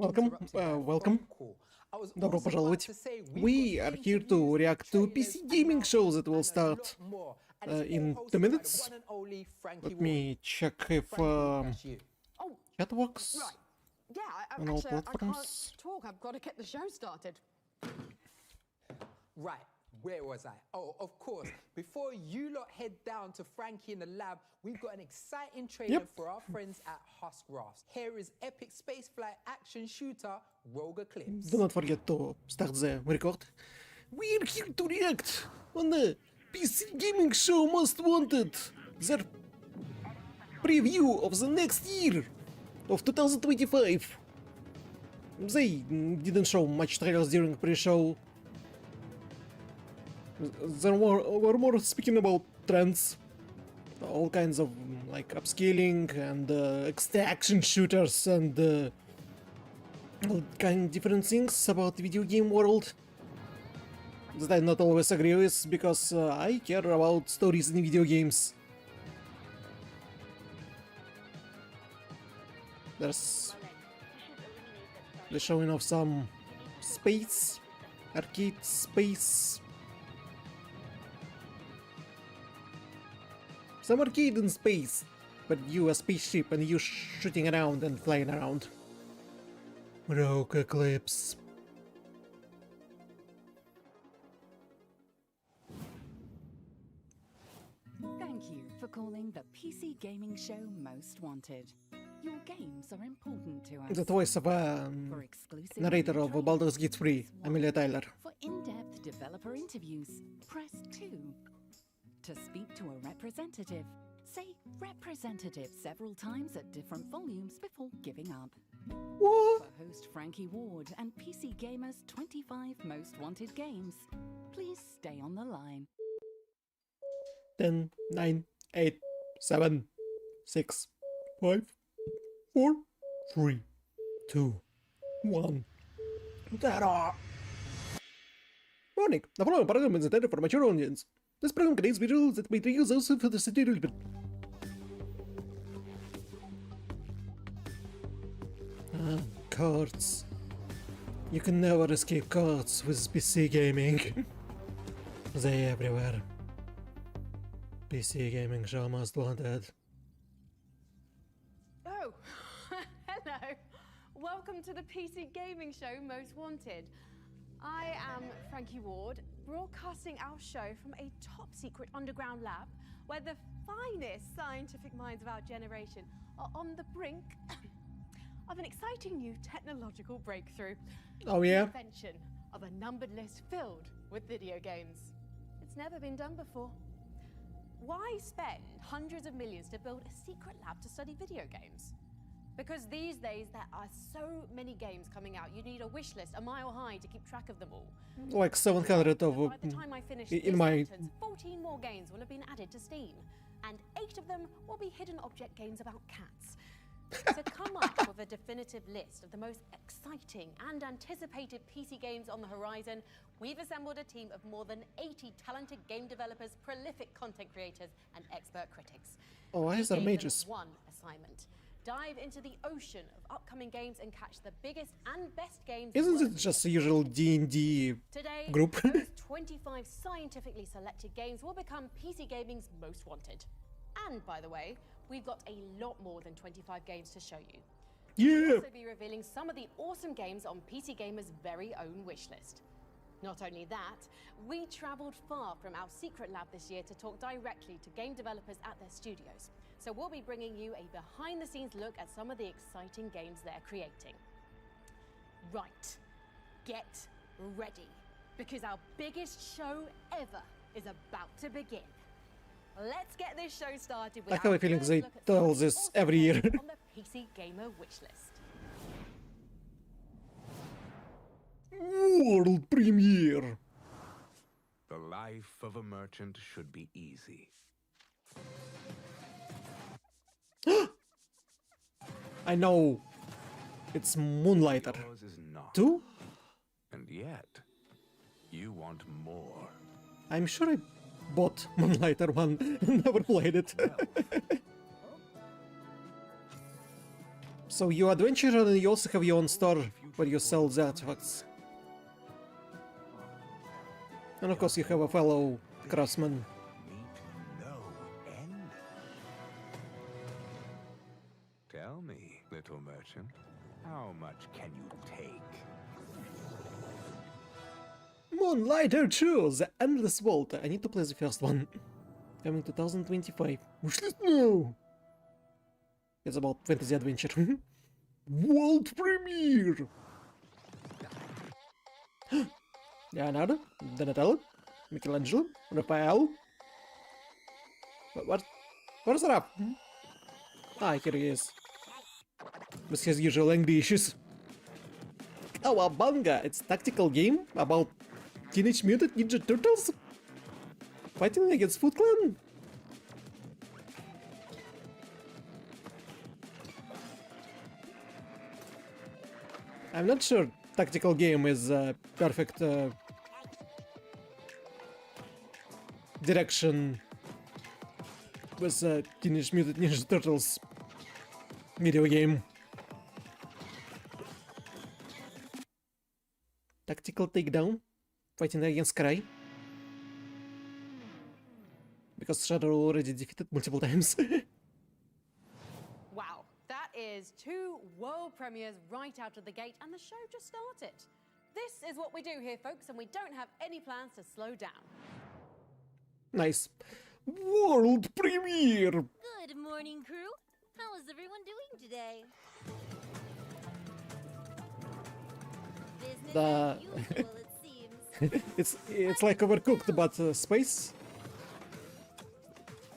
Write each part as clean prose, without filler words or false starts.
Welcome, welcome. Добро пожаловать. We are here to react to PC gaming shows that will start in 2 minutes. Let me check if chat works on all platforms. I've got to get the show started. Right, where was I? Oh, of course. Before you lot head down to Frankie in the lab, we've got an exciting trailer for our friends at Huskrafts. Here is epic spaceflight action shooter Rogue Eclipse. Do not forget to start the record. We are here to react on the PC gaming show Most Wanted. Their preview of the next year of 2025. They didn't show much trailers during pre-show. There were more speaking about trends, all kinds of like upscaling and extraction shooters and all kind of different things about the video game world that I not always agree with because I care about stories in video games. There's the showing of some space, arcade space. Some arcade in space, but you a spaceship and you shooting around and flying around. Rogue Eclipse. Thank you for calling the PC gaming show Most Wanted. Your games are important to us. The voice of a narrator of Baldur's Gate 3, Amelia Tyler. For in-depth developer interviews, press 2. To speak to a representative, say representative several times at different volumes before giving up. What? For host Frankie Ward and PC Gamer's 25 Most Wanted games, please stay on the line. 10, 9, 8, 7, 6, 5, 4, 3, 2, 1. Ta-da! Warning! The following program is intended for mature audience. This program contains visuals that may trigger those for the material. Cards. You can never escape cards with PC gaming. They everywhere. PC gaming show Most Wanted. Oh, hello. Welcome to the PC gaming show Most Wanted. I am Frankie Ward, broadcasting our show from a top-secret underground lab where the finest scientific minds of our generation are on the brink of an exciting new technological breakthrough. Oh yeah? The invention of a numbered list filled with video games. It's never been done before. Why spend hundreds of millions to build a secret lab to study video games? Because these days there are so many games coming out, you need a wish list a mile high to keep track of them all. Like 700 of By the time I finish in this my sentence, 14 more games will have been added to Steam, and 8 of them will be hidden object games about cats. To come up with a definitive list of the most exciting and anticipated PC games on the horizon, we've assembled a team of more than 80 talented game developers, prolific content creators, and expert critics. Oh, why is there We gave them mages? one assignment. Dive into the ocean of upcoming games and catch the biggest and best games. Isn't it just a usual D&D Today, group? those 25 scientifically selected games will become PC gaming's Most Wanted. And by the way, we've got a lot more than 25 games to show you. We'll Yeah! also be revealing some of the awesome games on PC Gamer's very own wishlist. Not only that, we travelled far from our secret lab this year to talk directly to game developers at their studios. So we'll be bringing you a behind-the-scenes look at some of the exciting games they're creating. Right, get ready, because our biggest show ever is about to begin. Let's get this show started with I have a feeling they tell this every year. on the PC Gamer wishlist. World premiere! The life of a merchant should be easy. I know. It's Moonlighter. Yours is not. 2? And yet, you want more. I'm sure I bought Moonlighter 1 and never played it. So you adventure and you also have your own store where you sell the artifacts. And of course you have a fellow craftsman. Meet no end. Tell me, little merchant, how much can you take? Moonlighter 2, The Endless Vault. I need to play the first one. Coming 2025. Wishlist now! It's about fantasy adventure. World premiere! Leonardo, Donatello, Michelangelo, Raphael. Where's Raph? Ah, here he is. With his usual angry issues. Cowabunga! It's a tactical game about Teenage Mutant Ninja Turtles fighting against Foot Clan. I'm not sure tactical game is perfect direction with Teenage Mutant Ninja Turtles video game. Tactical takedown, fighting against Cry. Because Shadow already defeated multiple times. Wow, that is 2 world premieres right out of the gate, and the show just started. This is what we do here, folks, and we don't have any plans to slow down. Nice. World premiere! Good morning, crew. How is everyone doing today? Business The- as usual, it seems. it's like Overcooked, but space.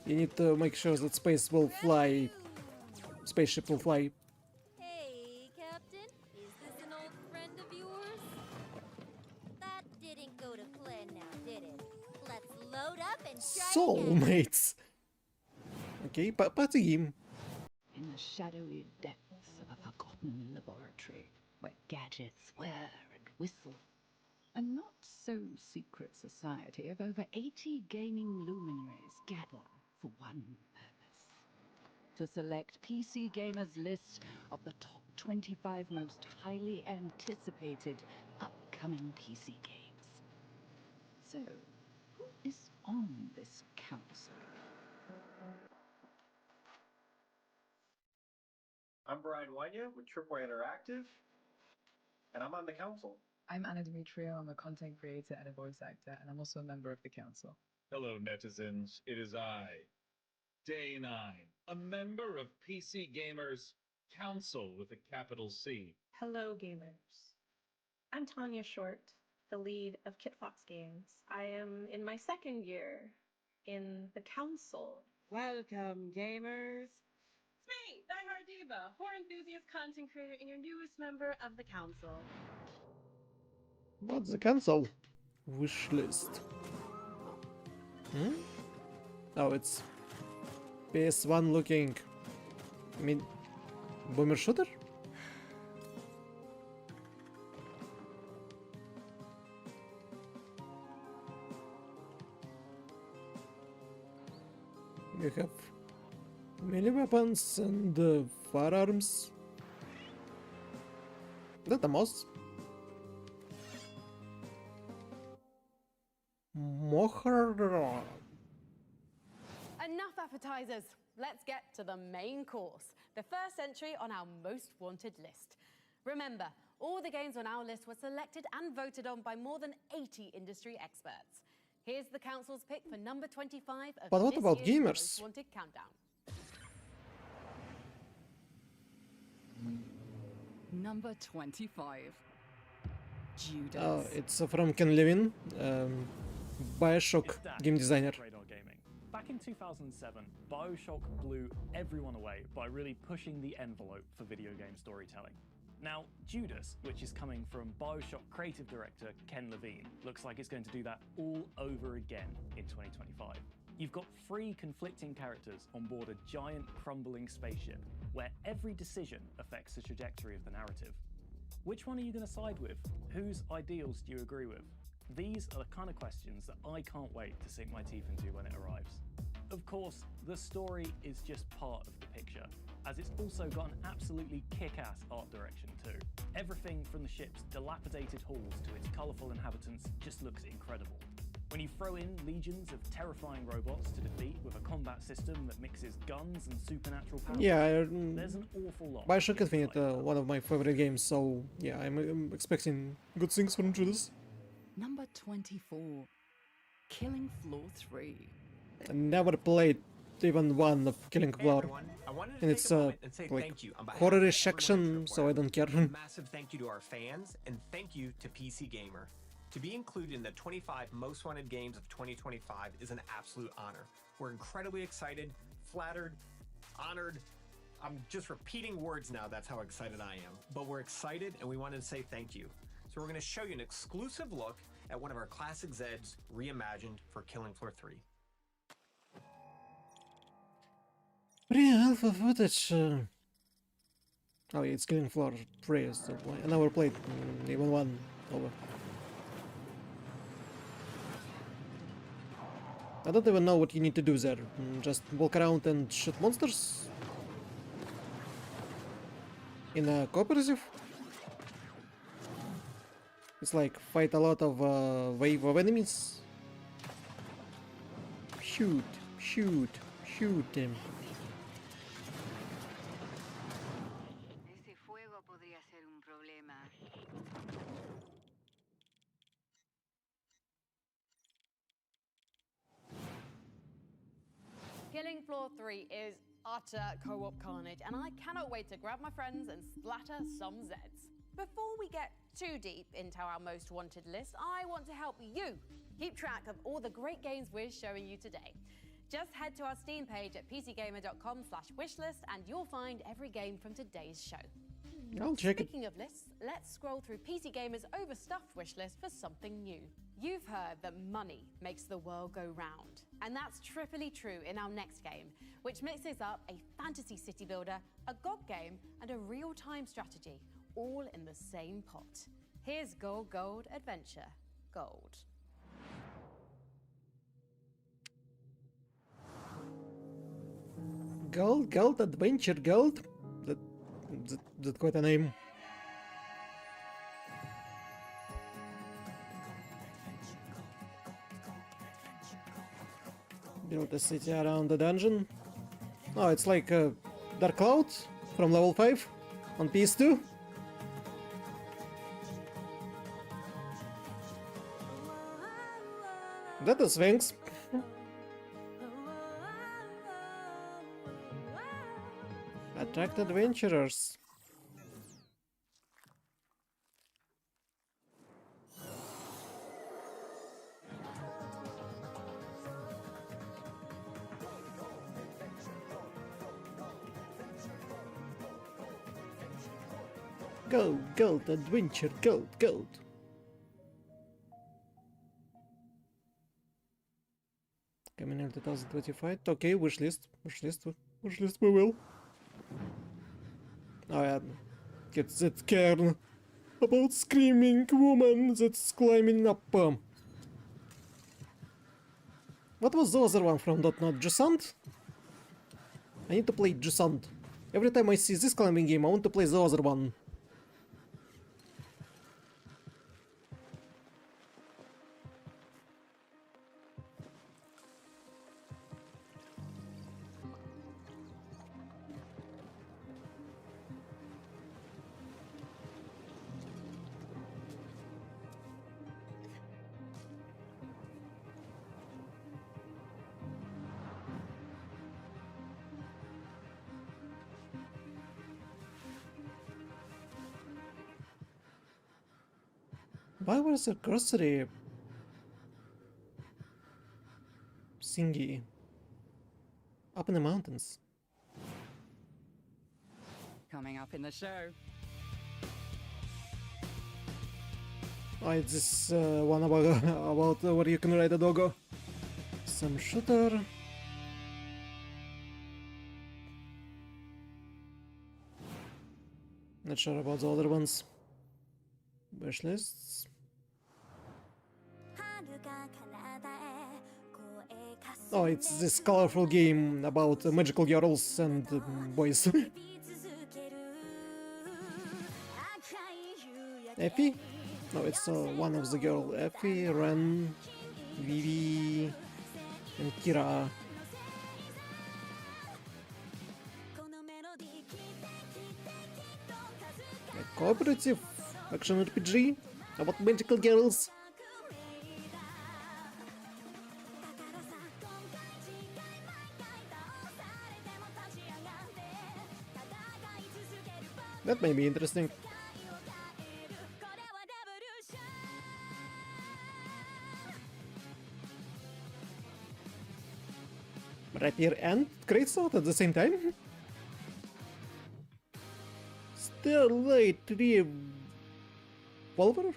You need to make sure that space will fly. Spaceship will fly. Hey, Captain. Is this an old friend of yours? That didn't go to plan now, did it? Let's load up and try again. Soulmates. Okay, party game. In the shadowy depths of a forgotten laboratory where gadgets whir and whistle, a not-so-secret society of over 80 gaming luminaries gather for one purpose: to select PC Gamer's list of the top 25 most highly anticipated upcoming PC games. So, who is on this council? I'm Brian Wanya with Tripwire Interactive, and I'm on the council. I'm Anna Demetrio. I'm a content creator and a voice actor, and I'm also a member of the council. Hello, netizens. It is I, Day 9, a member of PC Gamers Council with a capital C. Hello, gamers. I'm Tanya Short, the lead of Kitfox Games. I am in my 2nd year in the council. Welcome, gamers. It's me, Diehard Diva, horror enthusiast content creator and your newest member of the council. What's the console? Wishlist. Hmm? Oh, it's PS1 looking. I mean, boomer shooter? You have melee weapons and firearms. Is that the most? Moher. Enough appetizers. Let's get to the main course, the first entry on our most wanted list. Remember, all the games on our list were selected and voted on by more than 80 industry experts. Here's the council's pick for number 25 of But what this about year's gamers? Most Wanted Countdown. Number 25. Judas. Oh, it's from Ken Levin, Bioshock game designer. Radar Gaming. Back in 2007, Bioshock blew everyone away by really pushing the envelope for video game storytelling. Now, Judas, which is coming from Bioshock creative director Ken Levine, looks like it's going to do that all over again in 2025. You've got 3 conflicting characters on board a giant crumbling spaceship, where every decision affects the trajectory of the narrative. Which one are you going to side with? Whose ideals do you agree with? These are the kind of questions that I can't wait to sink my teeth into when it arrives. Of course, the story is just part of the picture. as it's also got an absolutely kick-ass art direction too. Everything from the ship's dilapidated halls to its colourful inhabitants just looks incredible. When you throw in legions of terrifying robots to defeat with a combat system that mixes guns and supernatural powers, there's an awful lot. Bioshock Infinite, one of my favorite games, so yeah, I'm expecting good things from Judas. Number 24. Killing Floor 3. I never played even one of Killing Floor, and it's like horror-ish section, so I don't care. Massive thank you to our fans, and thank you to PC Gamer. To be included in the 25 most wanted games of 2025 is an absolute honor. We're incredibly excited, flattered, honored. I'm just repeating words now, that's how excited I am. But we're excited and we wanted to say thank you. So we're going to show you an exclusive look at one of our classic Zeds reimagined for Killing Floor 3. Pre-alpha footage. Oh yeah, it's Killing Floor 3. So I never played even one over. I don't even know what you need to do there. Just walk around and shoot monsters? In a cooperative? It's like fight a lot of wave of enemies. Shoot, shoot, shoot him. Killing Floor 3 is utter co-op carnage, and I cannot wait to grab my friends and splatter some Zeds. Before we get too deep into our most wanted list, I want to help you keep track of all the great games we're showing you today. Just head to our Steam page at pcgamer.com/wishlist and you'll find every game from today's show. I'll check it. Speaking of lists, let's scroll through PC Gamer's overstuffed wishlist for something new. You've heard that money makes the world go round, and that's triply true in our next game, which mixes up a fantasy city builder, a GOG game, and a real-time strategy, all in the same pot. Here's Gold Gold Adventure Gold. Gold, Gold Adventure Gold? That's quite a name. Build a city around the dungeon. Oh, it's like Dark Cloud from level 5 on PS2. That is Sphinx. Attract adventurers. Gold, gold, adventure, gold, gold. Coming in 2025. Okay, wishlist, we will. Oh yeah, get that cairn about screaming woman that's climbing up. What was the other one from .NET? Jusant? I need to play Jusant. Every time I see this climbing game, I want to play the other one. Why was the grocery thingy up in the mountains? Coming up in the show. Oh, it's this one about where you can ride a doggo. Some shooter. Not sure about the other ones. Wishlists. Oh, it's this colorful game about magical girls and boys. Effie? No, it's one of the girl. Effie, Ren, Vivi, and Kira. A cooperative action RPG about magical girls. That may be interesting. Rapier and Greatsword at the same time? Starlight Revolver?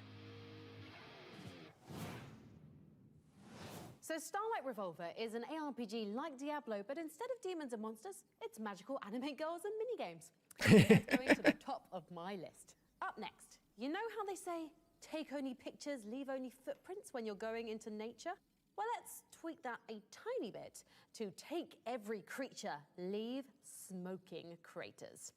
So Starlight Revolver is an ARPG like Diablo, but instead of demons and monsters, it's magical anime girls and minigames. That's going to the top of my list. Up next, you know how they say, take only pictures, leave only footprints when you're going into nature? Well, let's tweak that a tiny bit to take every creature, leave smoking craters.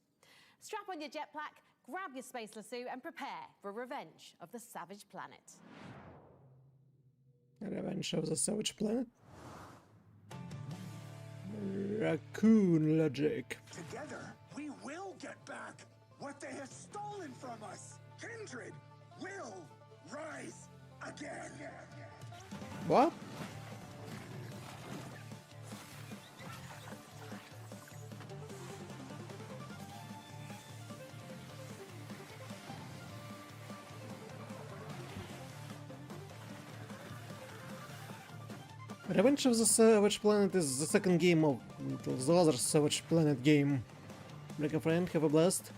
Strap on your jetpack, grab your space lasso, and prepare for revenge of the savage planet. Revenge of the Savage Planet? Raccoon logic. Together, we will get back what they have stolen from us. Kindred will rise again. What? Revenge of the Savage Planet is the second game of the other Savage Planet game. Make a friend, have a blast.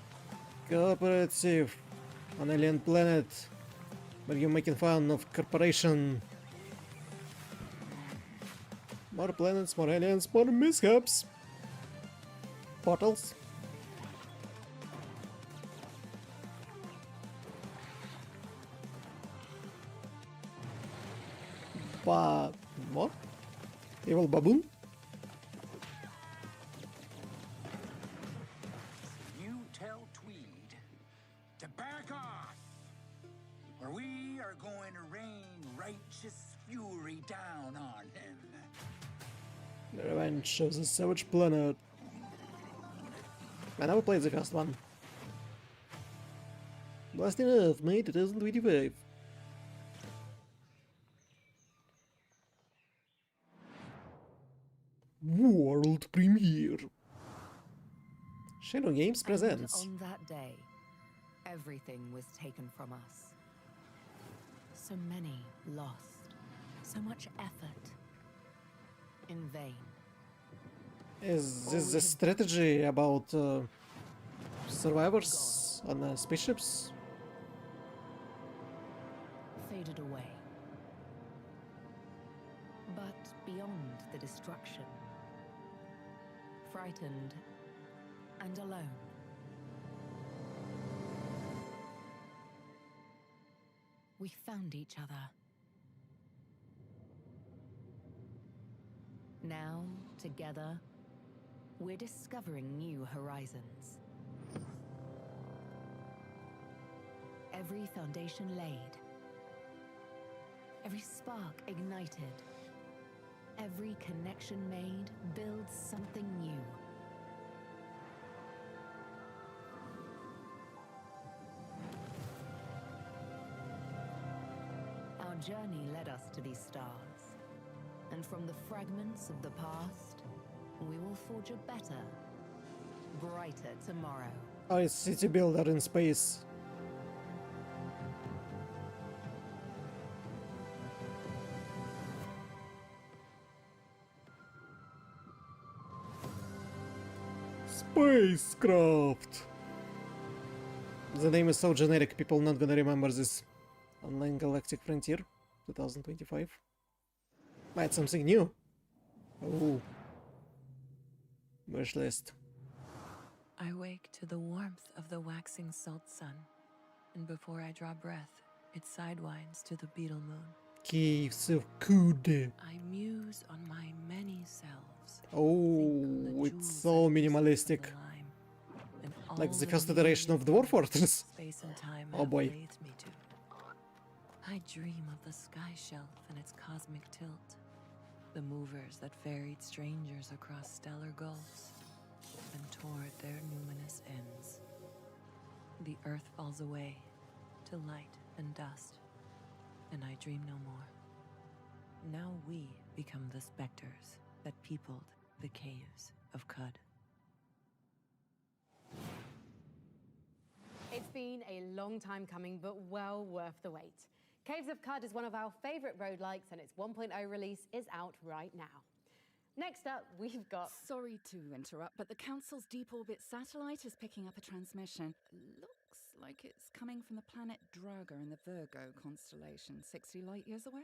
Cooperative on alien planet where you're making fun of corporation. More planets, more aliens, more mishaps. Portals. What? Evil baboon? You tell Tweed to back off, or we are going to rain righteous fury down on him. The Revenge of the Savage Planet. I never played the first one. Blasting Earth, May 2025. World premiere. Shadow Games presents. And on that day, everything was taken from us. So many lost, so much effort in vain. Is this a strategy about survivors on spaceships? Faded away. But beyond the destruction, frightened and alone, we found each other. Now, together, we're discovering new horizons. Every foundation laid, every spark ignited, every connection made builds something new. Our journey led us to these stars, and from the fragments of the past, we will forge a better, brighter tomorrow. Oh, it's city builder in space. Spacecraft. The name is so generic, people not gonna remember this. Online Galactic Frontier 2025. Might something new. Oh. Wish list. I wake to the warmth of the waxing salt sun, and before I draw breath, it sidewinds to the beetle moon. Caves of Cud. I muse on my many selves. Oh, it's so minimalistic. Like the first iteration of Dwarf Fortress. Space and time Oh have boy. bathed me to. I dream of the sky shelf and its cosmic tilt. The movers that ferried strangers across stellar gulfs and toward their numinous ends. The earth falls away to light and dust, and I dream no more. Now we become the specters that peopled the caves of Cud. It's been a long time coming, but well worth the wait. Caves of Cud is one of our favourite roguelikes, and its 1.0 release is out right now. Next up, we've got... Sorry to interrupt, but the Council's deep orbit satellite is picking up a transmission. Looks like it's coming from the planet Draga in the Virgo constellation, 60 light years away.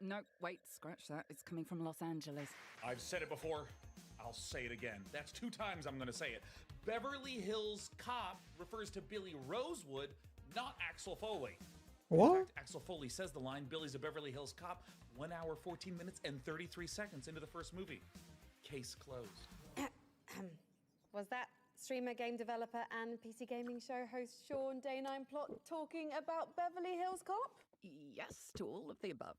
No, wait, scratch that. It's coming from Los Angeles. I've said it before. I'll say it again. That's 2 times I'm gonna say it. Beverly Hills Cop refers to Billy Rosewood, not Axel Foley. What? In fact, Axel Foley says the line, Billy's a Beverly Hills Cop, 1 hour, 14 minutes, and 33 seconds into the first movie. Case closed. Was that streamer, game developer, and PC gaming show host Sean Day9 Plot talking about Beverly Hills Cop? Yes, to all of the above.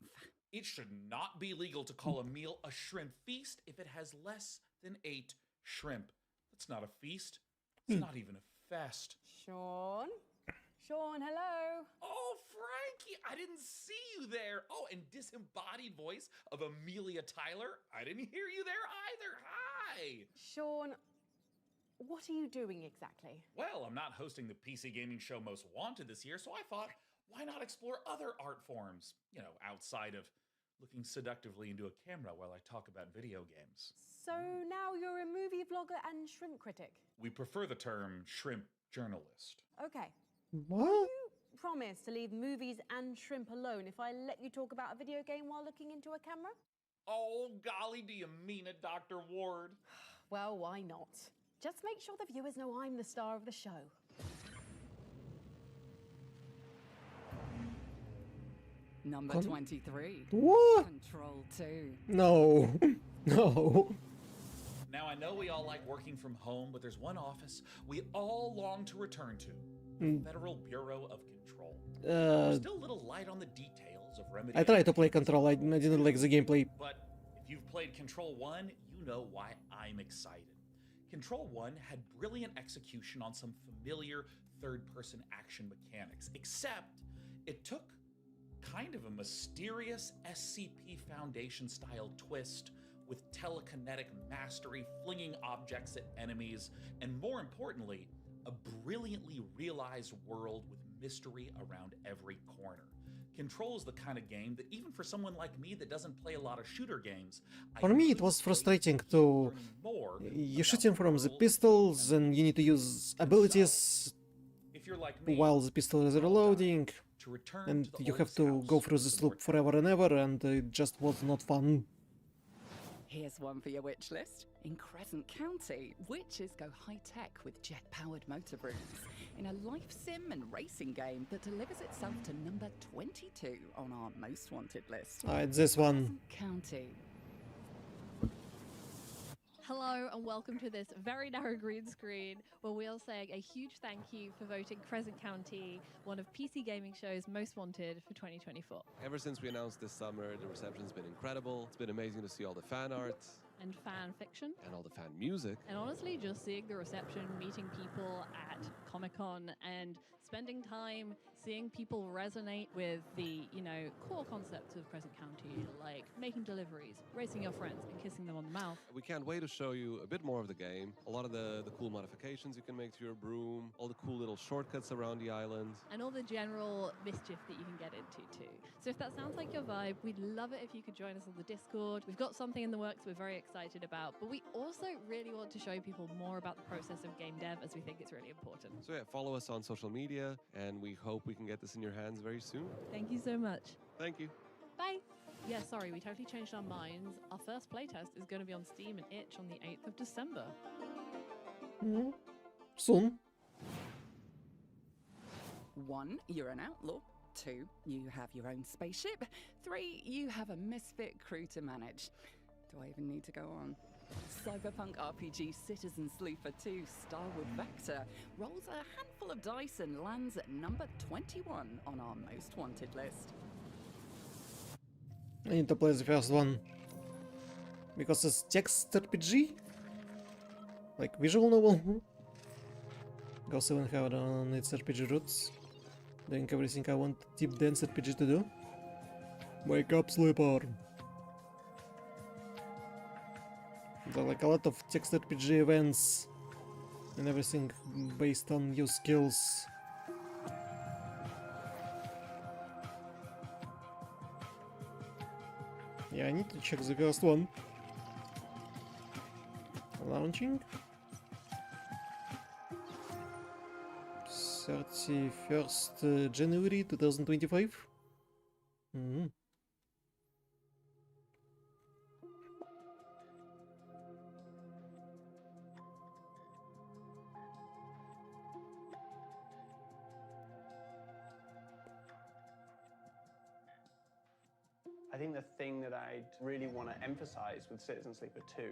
It should not be legal to call a meal a shrimp feast if it has less than 8 shrimp. That's not a feast. It's not even a fest. Sean? Sean, hello. Oh, Frankie, I didn't see you there. Oh, and disembodied voice of Amelia Tyler. I didn't hear you there either. Hi. Sean, what are you doing exactly? Well, I'm not hosting the PC gaming show Most Wanted this year, so I thought, why not explore other art forms? You know, outside of looking seductively into a camera while I talk about video games. So now you're a movie vlogger and shrimp critic. We prefer the term shrimp journalist. Okay. What? You promise to leave movies and shrimp alone if I let you talk about a video game while looking into a camera? Oh, golly, do you mean it, Dr. Ward? Well, why not? Just make sure the viewers know I'm the star of the show. Number 23. What? Control 2. No. No. Now, I know we all like working from home, but there's one office we all long to return to. The Federal Bureau of Control. There's still a little light on the details of Remedy. I tried to play Control, I didn't like the gameplay. But if you've played Control 1, you know why I'm excited. Control 1 had brilliant execution on some familiar third-person action mechanics, except it took kind of a mysterious SCP Foundation-style twist with telekinetic mastery, flinging objects at enemies, and more importantly, a brilliantly realized world with mystery around every corner. Control is the kind of game that even for someone like me that doesn't play a lot of shooter games, For me it was frustrating to... You shoot him from the pistols and you need to use abilities while the pistol is reloading, and you have to go through this loop forever and ever, and it just was not fun. Here's one for your wish list. In Crescent County, witches go high-tech with jet-powered motor brooms in a life sim and racing game that delivers itself to number 22 on our most wanted list. It's this one. Crescent County. Hello and welcome to this very narrow green screen where we are saying a huge thank you for voting Crescent County one of PC Gaming Show's most wanted for 2024. Ever since we announced this summer, the reception's been incredible. It's been amazing to see all the fan art. And fan fiction. And all the fan music. And honestly, just seeing the reception, meeting people at Comic-Con and spending time seeing people resonate with the, you know, core concepts of Crescent County, like making deliveries, racing your friends and kissing them on the mouth. We can't wait to show you a bit more of the game, a lot of the cool modifications you can make to your broom, all the cool little shortcuts around the island. And all the general mischief that you can get into too. So if that sounds like your vibe, we'd love it if you could join us on the Discord. We've got something in the works we're very excited about, but we also really want to show people more about the process of game dev as we think it's really important. So yeah, follow us on social media, and we hope we can get this in your hands very soon. Thank you so much. Thank you. Bye. Yeah, sorry, we totally changed our minds. Our first playtest is going to be on Steam and Itch on the 8th of December. Soon. 1, you're an outlaw. 2, you have your own spaceship. 3, you have a misfit crew to manage. Do I even need to go on? Cyberpunk RPG Citizen Sleeper 2 Starwood Vector rolls a handful of dice and lands at number 21 on our most wanted list. I need to play the first one. Because it's text RPG? Like visual novel? Goes even have on its RPG roots. Doing everything I want deep dance RPG to do. Wake up, sleeper! There are like a lot of text RPG events and everything based on new skills. Yeah, I need to check the first one. Launching 31st January 2025. I think the thing that I'd really want to emphasize with Citizen Sleeper 2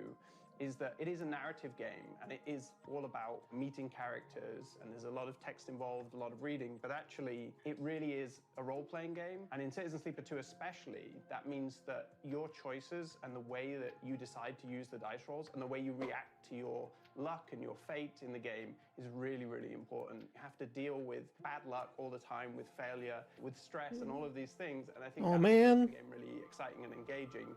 is that it is a narrative game and it is all about meeting characters, and there's a lot of text involved, a lot of reading, but actually it really is a role-playing game. And in Citizen Sleeper 2 especially, that means that your choices and the way that you decide to use the dice rolls and the way you react to your luck and your fate in the game is really, really important. You have to deal with bad luck all the time, with failure, with stress and all of these things, and I think that makes the game really exciting and engaging.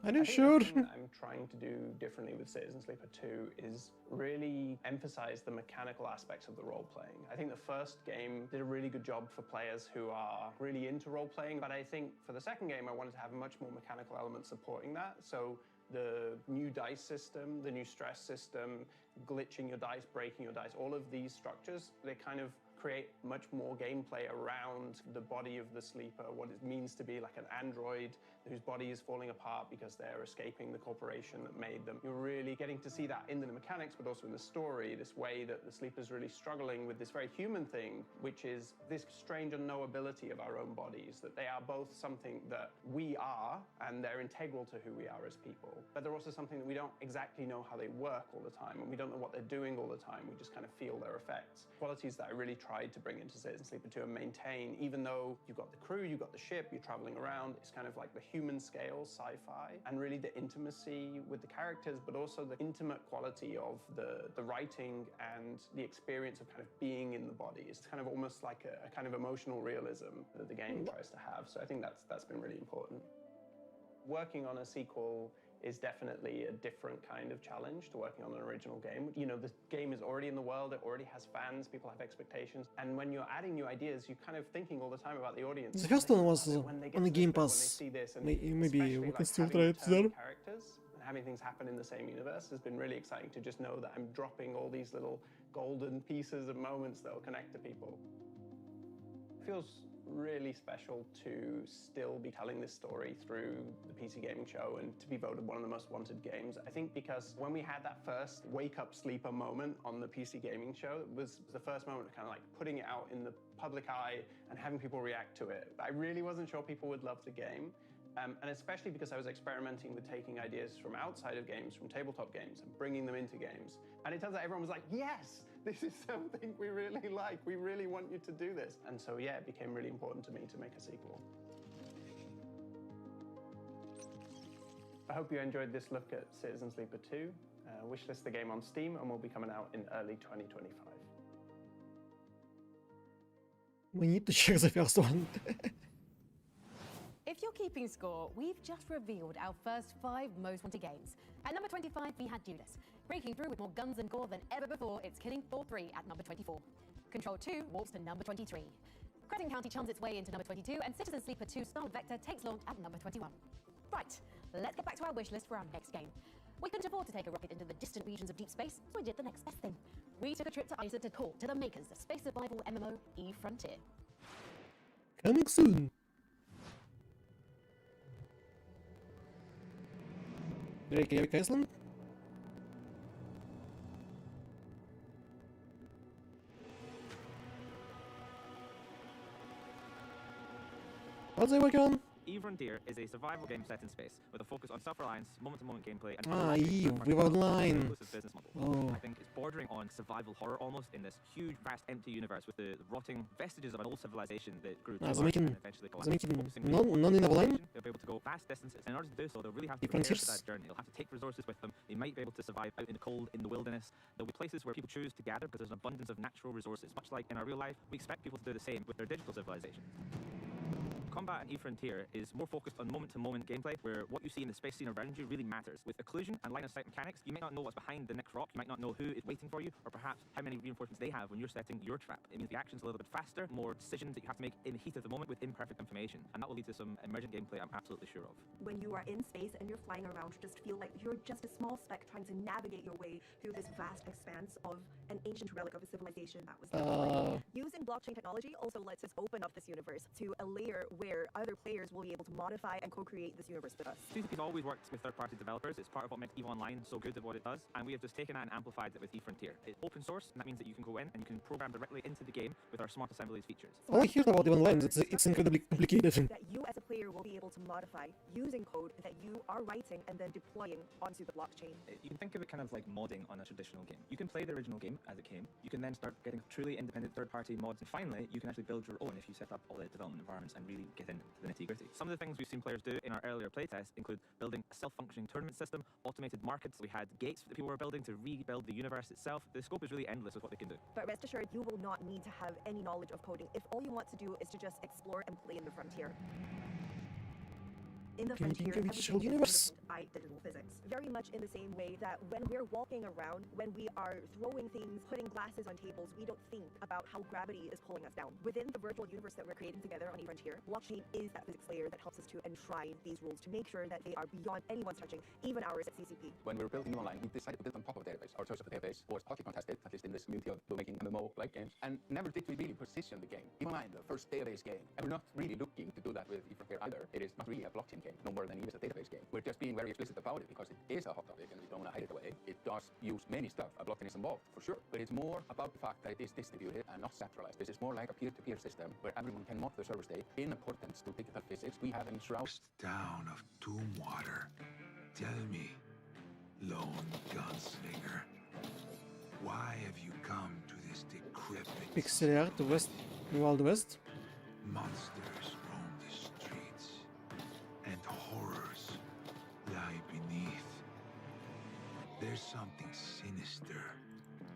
Are you sure? The thing that I'm trying to do differently with Citizen Sleeper 2 is really emphasize the mechanical aspects of the role-playing. I think the first game did a really good job for players who are really into role-playing, but I think for the second game I wanted to have a much more mechanical element supporting that. So the new dice system, the new stress system, glitching your dice, breaking your dice, all of these structures, they kind of create much more gameplay around the body of the sleeper, what it means to be like an android whose body is falling apart because they're escaping the corporation that made them. You're really getting to see that in the mechanics, but also in the story, this way that the sleeper's really struggling with this very human thing, which is this strange unknowability of our own bodies, that they are both something that we are, and they're integral to who we are as people, but they're also something that we don't exactly know how they work all the time, and we don't know what they're doing all the time. We just kind of feel their effects. Qualities that I really tried to bring into Citizen Sleeper 2 and maintain, even though you've got the crew, you've got the ship, you're traveling around, it's kind of like the human scale sci-fi, and really the intimacy with the characters, but also the intimate quality of the writing and the experience of kind of being in the body. It's kind of almost like a kind of emotional realism that the game tries to have. So I think that's been really important. Working on a sequel is definitely a different kind of challenge to working on an original game. You know, the game is already in the world, it already has fans, people have expectations, and when you're adding new ideas, you're kind of thinking all the time about the audience. The first one was on the Game Pass. Maybe we can still try it there. Characters and having things happen in the same universe has been really exciting to just know that I'm dropping all these little golden pieces of moments that will connect to people. It feels really special to still be telling this story through the PC Gaming Show and to be voted one of the most wanted games. I think because when we had that first wake up sleeper moment on the PC Gaming Show, it was the first moment of kind of like putting it out in the public eye and having people react to it. I really wasn't sure people would love the game. And especially because I was experimenting with taking ideas from outside of games, from tabletop games, and bringing them into games. And it turns out everyone was like, yes, this is something we really like. We really want you to do this. And so, yeah, it became really important to me to make a sequel. I hope you enjoyed this look at Citizen Sleeper 2. Wishlist the game on Steam and will be coming out in early 2025. We need to check the first one. If you're keeping score, we've just revealed our first 5 most wanted games. At number 25, we had Judas. Breaking through with more guns and gore than ever before, it's killing Floor 3 at number 24. Control 2 walks to number 23. Crescent County chums its way into number 22, and Citizen Sleeper 2 Starwood Vector takes launch at number 21. Right, let's get back to our wish list for our next game. We couldn't afford to take a rocket into the distant regions of deep space, so we did the next best thing. We took a trip to ISA to talk to the makers of space survival MMO E-Frontier. Coming soon. Reykjavik, Iceland? What's they working on? Frontier is a survival game set in space with a focus on self-reliance, moment-to-moment gameplay, and With online. inclusive business model. Oh. I think it's bordering on survival horror almost in this huge, vast, empty universe with the rotting vestiges of an old civilization that grew too large and eventually collapsed. Non in online? They'll be able to go vast distances, and in order to do so, they'll really have to prepare for that journey. They'll have to take resources with them. They might be able to survive out in the cold, in the wilderness. There'll be places where people choose to gather because there's an abundance of natural resources. Much like in our real life, we expect people to do the same with their digital civilization. Combat in Frontier is more focused on moment-to-moment gameplay, where what you see in the space scene around you really matters. With occlusion and line-of-sight mechanics, you might not know what's behind the next rock, you might not know who is waiting for you, or perhaps how many reinforcements they have when you're setting your trap. It means the action's a little bit faster, more decisions that you have to make in the heat of the moment with imperfect information, and that will lead to some emergent gameplay I'm absolutely sure of. When you are in space and you're flying around, just feel like you're just a small speck trying to navigate your way through this vast expanse of an ancient relic of a civilization that was there. Using blockchain technology also lets us open up this universe to a layer where other players will be able to modify and co-create this universe with us. CCP's always worked with third-party developers. It's part of what makes EVE Online so good at what it does, and we have just taken that and amplified it with eFrontier. It's open source, and that means that you can go in and you can program directly into the game with our smart assemblies features. All I hear about EVE Online is it's incredibly complicated. That you as a player will be able to modify using code that you are writing and then deploying onto the blockchain. You can think of it kind of like modding on a traditional game. You can play the original game as it came. You can then start getting truly independent third-party mods, and finally, you can actually build your own if you set up all the development environments and really get into the nitty-gritty. Some of the things we've seen players do in our earlier playtests include building a self-functioning tournament system, automated markets. We had gates that people were building to rebuild the universe itself. The scope is really endless with what they can do. But rest assured, you will not need to have any knowledge of coding if all you want to do is to just explore and play in the frontier. In the frontier, everything is by digital physics. Very much in the same way that when we're walking around, when we are throwing things, putting glasses on tables, we don't think about how gravity is pulling us down. Within the virtual universe that we're creating together on eFrontier, blockchain is that physics layer that helps us to enshrine these rules to make sure that they are beyond anyone's touching, even ours at CCP. When we were building online, we decided to build on top of a database. Our choice of a database was hotly contested, at least in this community of making MMO-like games, and never did we really position the game. EVE Online, the first database game, and we're not really looking to do that with eFrontier either. It is not really a blockchain game, no more than it is a database game. We're just being very explicit about it because it is a hot topic and we don't want to hide it away. It does use many stuff. A blockchain is involved, for sure. But it's more about the fact that it is distributed and not centralized. This is more like a peer-to-peer system where everyone can mod the server state. In accordance to digital physics, we have enshrouded down of Doomwater. Tell me, lone gunslinger, why have you come to this decrepit Pixel art, West, Wild West. monsters roam the streets, and horrors lie beneath. There's something sinister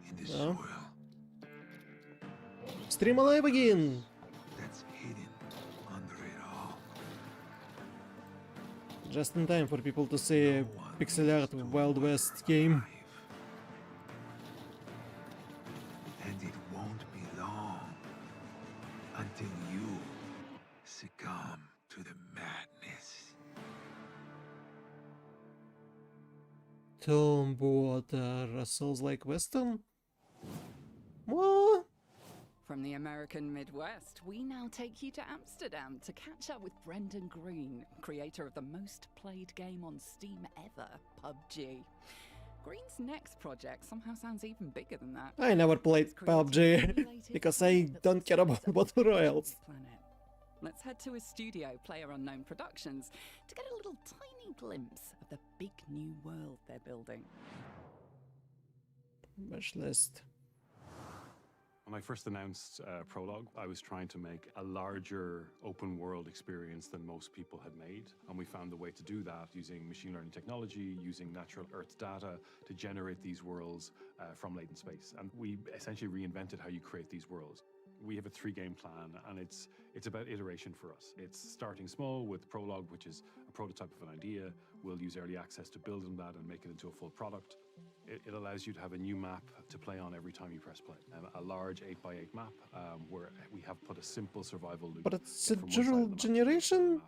in the soil Stream alive again! that's hidden under it all. Just in time for people to say pixel art Wild West game. And it won't be long until you succumb to the madness. Tomb-Water, Souls-like Western? What? From the American Midwest, we now take you to Amsterdam to catch up with Brendan Green, creator of the most played game on Steam ever, PUBG. Green's next project somehow sounds even bigger than that. I never played PUBG because I don't care about battle royals. Let's head to his studio, PlayerUnknown Productions, to get a little tiny glimpse of the big new world they're building. Wish list. When I first announced Prologue, I was trying to make a larger open world experience than most people had made. And we found a way to do that using machine learning technology, using natural Earth data to generate these worlds from latent space. And we essentially reinvented how you create these worlds. We have a 3-game plan, and it's about iteration for us. It's starting small with Prologue, which is a prototype of an idea. We'll use early access to build on that and make it into a full product. It allows you to have a new map to play on every time you press play. A large 8x8 map where we have put a simple survival loop. But it's a general generation?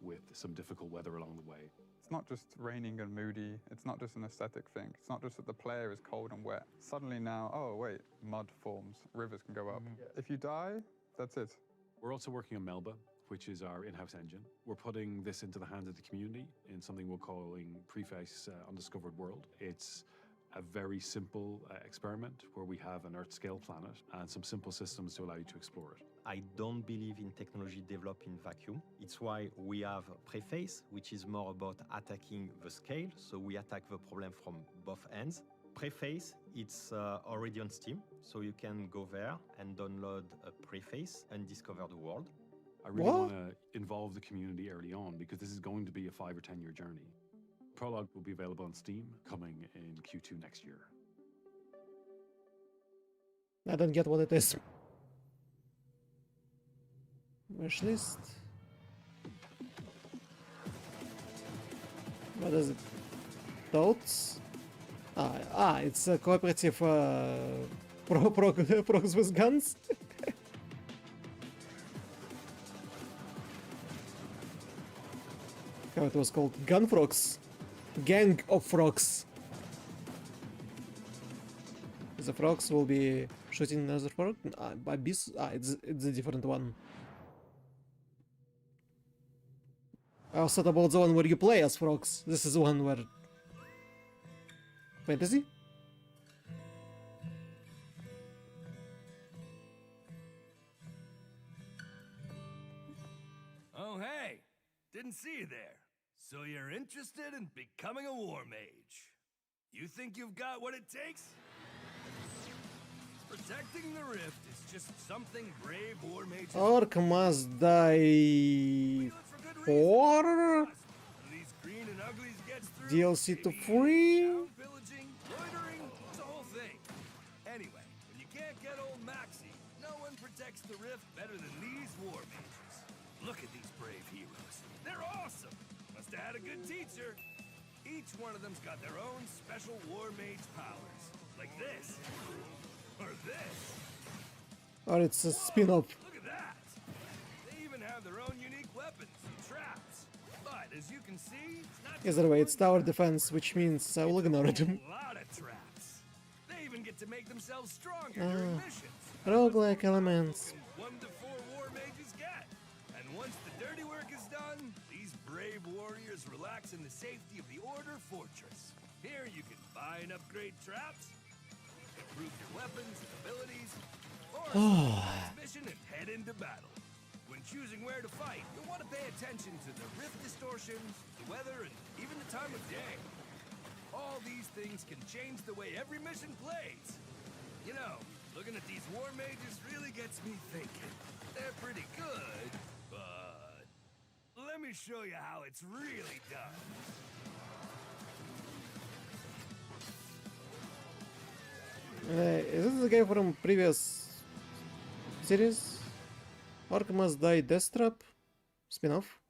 With some difficult weather along the way. It's not just raining and moody. It's not just an aesthetic thing. It's not just that the player is cold and wet. Suddenly now, oh wait, mud forms, rivers can go up. If you die, that's it. We're also working on Melba, which is our in-house engine. We're putting this into the hands of the community in something we're calling Preface Undiscovered World. It's a very simple experiment where we have an Earth-scale planet and some simple systems to allow you to explore it. I don't believe in technology developed in vacuum. It's why we have preface, which is more about attacking the scale. So we attack the problem from both ends. Preface, it's already on Steam, so you can go there and download a preface and discover the world. I really want to involve the community early on because this is going to be a 5 or 10 year journey. Prologue will be available on Steam coming in Q2 next year. I don't get what it is. Wishlist. What is it? Thoughts? It's a cooperative progs with guns. How it was called? Gun frogs. Gang of frogs. The frogs will be shooting another frog. It's a different one. I was thought about the one where you play as frogs. This is the one where... Fantasy? Oh, hey! Didn't see you there. So you're interested in becoming a war mage? You think you've got what it takes? Protecting the rift is just something brave war mages... Orc must die... 4? These green and uglies gets through... DLC to free? Pillaging, loitering, it's a whole thing. Anyway, when you can't get old Maxie, no one protects the rift better than these war mages. Look at these brave heroes. They're awesome. Must have had a good teacher. Each one of them's got their own special war mage powers. Like this. Or this. Or it's a spin-off. Look at that. They even have their own unique weapons and traps. But as you can see, it's not Either way, it's tower defense, which means I will ignore it. a lot of traps. They even get to make themselves stronger during missions. Roguelike elements. 1 to 4 war mages get. And once the dirty work is done, these brave warriors relax in the safety of the Order Fortress. Here you can buy and upgrade traps, improve your weapons and abilities, or mission and head into battle. When choosing where to fight, you'll want to pay attention to the rift distortions, the weather, and even the time of day. All these things can change the way every mission plays. You know, looking at these war mages really gets me thinking. They're pretty good, but let me show you how it's really done. Is this the guy from previous series? Orc must die Death Trap? Spin-off?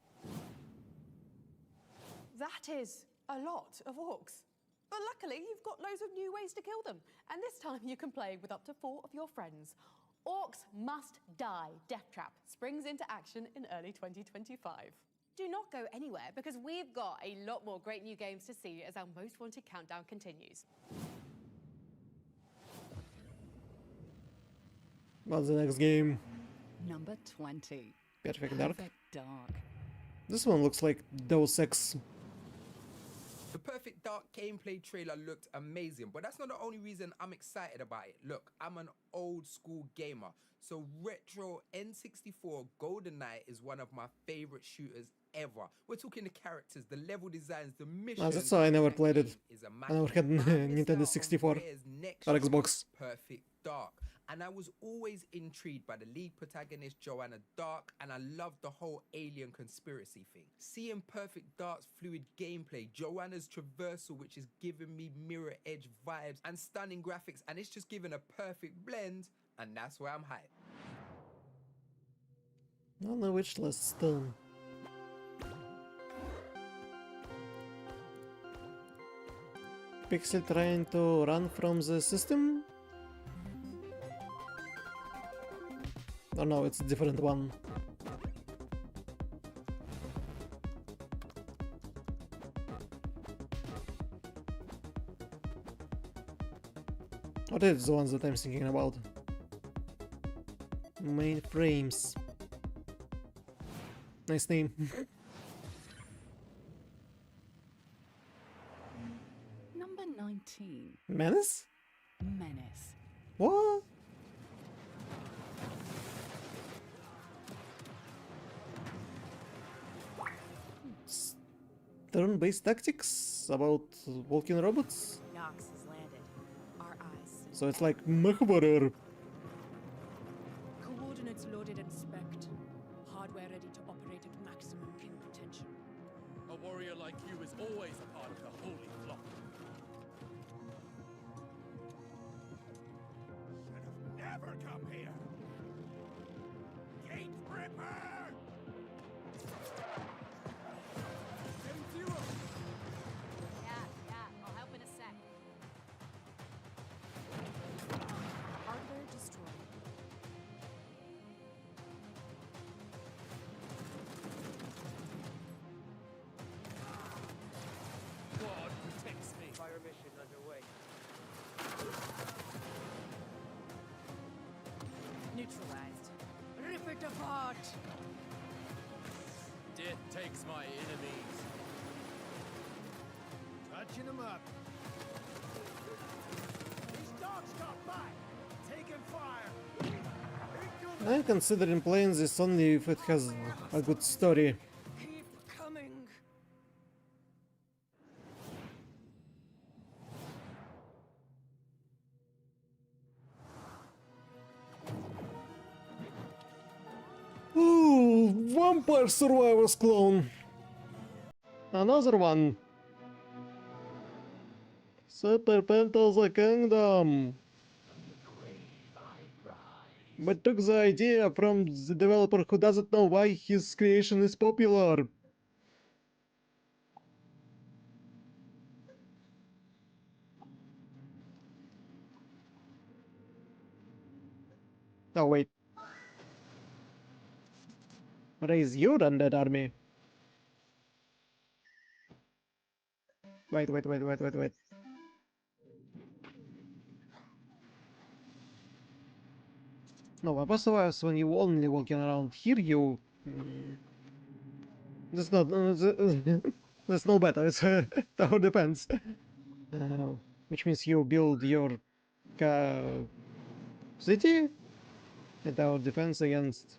That is a lot of orcs. But luckily, you've got loads of new ways to kill them. And this time you can play with up to 4 of your friends. Orcs Must Die Death Trap springs into action in early 2025. Do not go anywhere because we've got a lot more great new games to see as our most wanted countdown continues. What's the next game? Number 20. Perfect Dark. Perfect Dark. This one looks like Deus Ex. The Perfect Dark gameplay trailer looked amazing, but that's not the only reason I'm excited about it. Look, I'm an old school gamer, so retro N64 GoldenEye is one of my favorite shooters ever. We're talking the characters, the level designs, the missions. That's why I never played it. I never had Nintendo 64 or Xbox. Perfect Dark. And I was always intrigued by the lead protagonist Joanna Dark, and I loved the whole alien conspiracy thing. Seeing Perfect Dark's fluid gameplay, Joanna's traversal, which is giving me Mirror Edge vibes, and stunning graphics, and it's just giving a perfect blend, and that's why I'm hyped. On the wish list still. Pixel trying to run from the system? Oh no, it's a different one. What is the ones that I'm thinking about? Mainframes. Nice name. Number 19. Menace? Menace. What? turn-based tactics about walking robots. Nox has landed. Our eyes. So it's like MechWarrior. Coordinates loaded and spec'd. Hardware ready to operate at maximum ping potential. A warrior like you is always a part of the holy flock. Should have never come here. Gate Ripper! Yeah, I'll help in a sec. Hardware destroyed. God protects me. Fire mission underway. Neutralized. Rip it apart! Death takes my enemies. Touching them up. These dogs got by. Taking fire. I'm considering playing this only if it has a good story. Keep coming! Ooh, Vampire Survivors clone. Another one. Super Pentas the Kingdom. But took the idea from the developer who doesn't know why his creation is popular. Oh wait. Raise your undead army. Wait. No, Vampire Survivors when you only walking around here, you... That's not... that's no better, it's tower defense. Which means you build your... city? And tower defense against...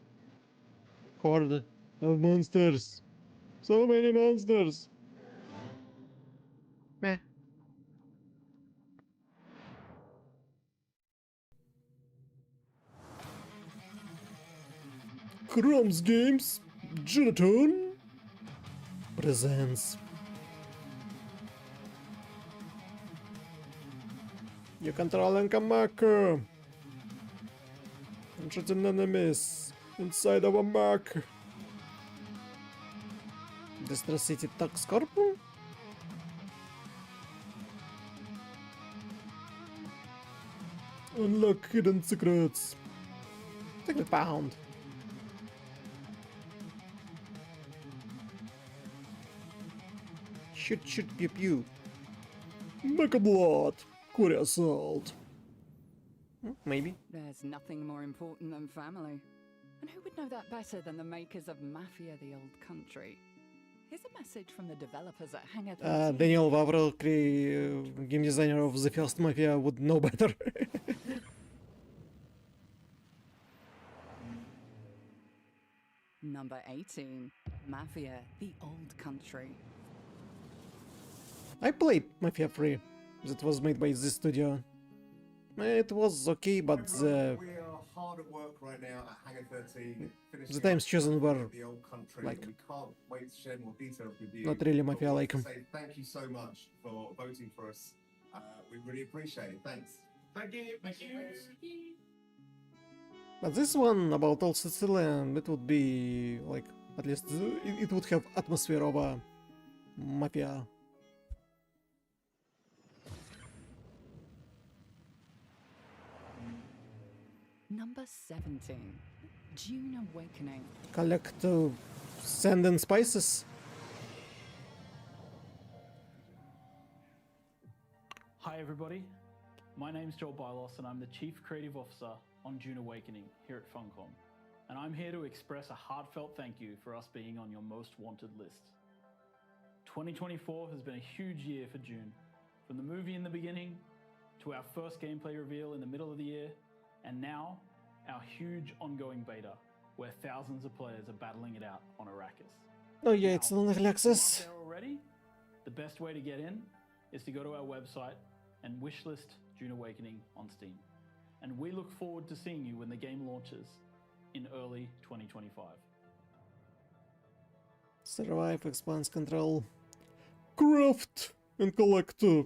horde of monsters. So many monsters! Meh. Crumbs Games, Jonathan presents. You controlling a mech. Shooting enemies inside of a mech. Destroy City Tax Corp? Unlock hidden secrets. Take the pound. Shoot, pew pew. Mecha Blood. Quarry Assault. Maybe. There's nothing more important than family. And who would know that better than the makers of Mafia the Old Country? Here's a message from the developers at Hangar 13. Daniel Vavrel, game designer of the first Mafia, would know better. Number 18. Mafia the Old Country. I played Mafia 3. That was made by this studio. It was okay, but the... We are hard at work right now at Hangar 13. The times chosen were the old country. like... We can't wait to share more details with you. Not really Mafia like them. Say thank you so much for voting for us. We really appreciate it. Thanks. Thank you. Thank you. But this one about Old Sicilian, it would be like, at least it would have atmosphere of a Mafia. Number 17. June Awakening. Collect sand and spices. Hi everybody, my name's Joel Bylos and I'm the Chief Creative Officer on June Awakening here at Funcom. And I'm here to express a heartfelt thank you for us being on your most wanted list. 2024 has been a huge year for June. From the movie in the beginning, to our first gameplay reveal in the middle of the year, and now our huge ongoing beta, where thousands of players are battling it out on Arrakis. Oh yeah, it's an early access. There already? The best way to get in is to go to our website and wishlist Dune Awakening on Steam. And we look forward to seeing you when the game launches in early 2025. Survive, expanse, control, craft, and collect. Wow,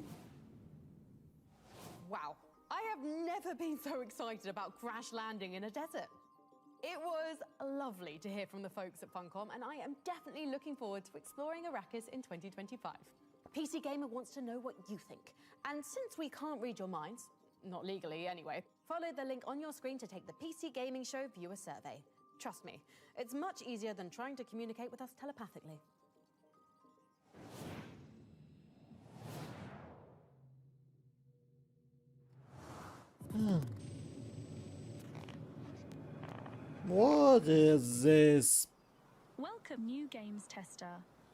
I have never been so excited about crash landing in a desert. It was lovely to hear from the folks at Funcom, and I am definitely looking forward to exploring Arrakis in 2025. PC Gamer wants to know what you think, and since we can't read your minds, not legally anyway, follow the link on your screen to take the PC Gaming Show viewer survey. Trust me, it's much easier than trying to communicate with us telepathically. What is this? Welcome, new games tester.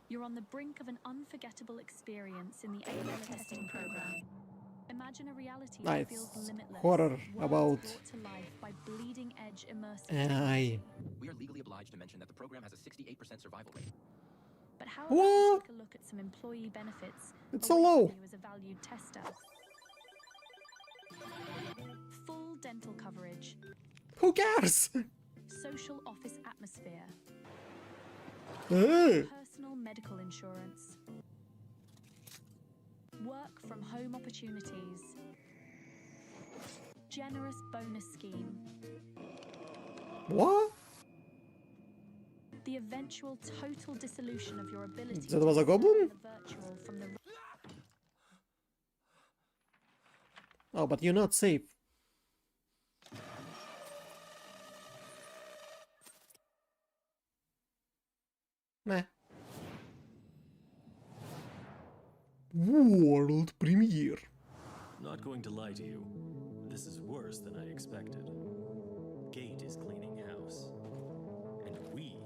You're on the brink of an unforgettable experience in the alien testing program. Imagine a reality that feels limitless. Horror worlds about brought to life by bleeding-edge immersive AI. We are legally obliged to mention that the program has a 68% survival rate. But how about we take a look at some employee benefits It's so awaiting low. you as a valued tester? Full dental coverage, Who cares? social office atmosphere, Eh. personal medical insurance, work from home opportunities, generous bonus scheme. What? The eventual total dissolution of your ability That was a to goblin? discern the virtual from the Oh, but you're not safe. Nah. World premiere. Not going to lie to you. This is worse than I expected. Gate is cleaning house. And we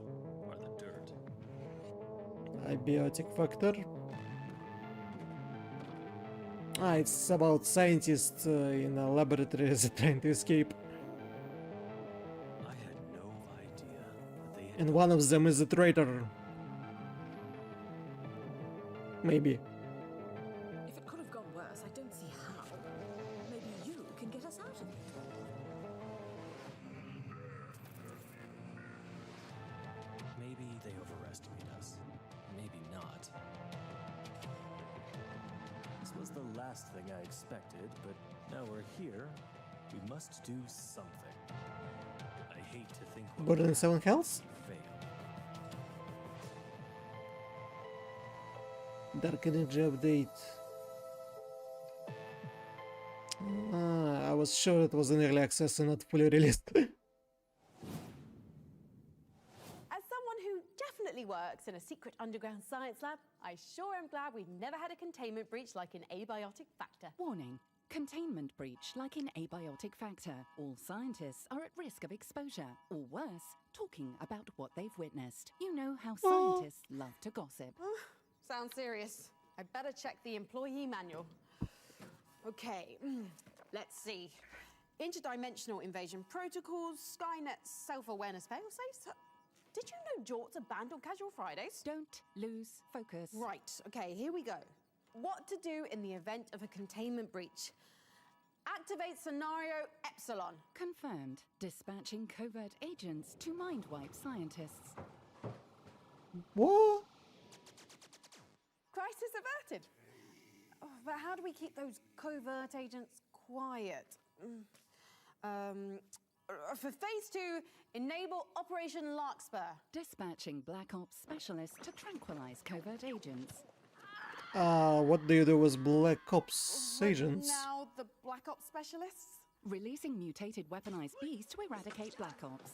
are the dirt. Abiotic factor. Ah, it's about scientists in a laboratory trying to escape. I had no idea that they had And one of them is a traitor. Maybe. If it could have gone worse, I don't see how. Maybe you can get us out of it. Maybe they overestimate us. Maybe not. This was the last thing I expected, but now we're here. We must do something. I hate to think what Borderlands 7 Hells? fail. Dark Energy update. Ah, I was sure it was an early access and not fully released. As someone who definitely works in a secret underground science lab, I sure am glad we've never had a containment breach like in Abiotic Factor. Warning. Containment breach like in Abiotic Factor. All scientists are at risk of exposure, or worse, talking about what they've witnessed. You know how scientists love to gossip. Sounds serious. I better check the employee manual. Okay, let's see. Interdimensional invasion protocols, Skynet self-awareness failsafes. Did you know Jorts are banned on casual Fridays? Don't lose focus. Right, okay, here we go. What to do in the event of a containment breach. Activate scenario Epsilon. Confirmed. Dispatching covert agents to mind-wipe scientists. What? Crisis averted. Oh, but how do we keep those covert agents quiet? For phase 2, enable Operation Larkspur. Dispatching Black Ops specialists to tranquilize covert agents. What do you do with Black Ops agents? Now the Black Ops specialists? Releasing mutated weaponized beasts to eradicate Black Ops.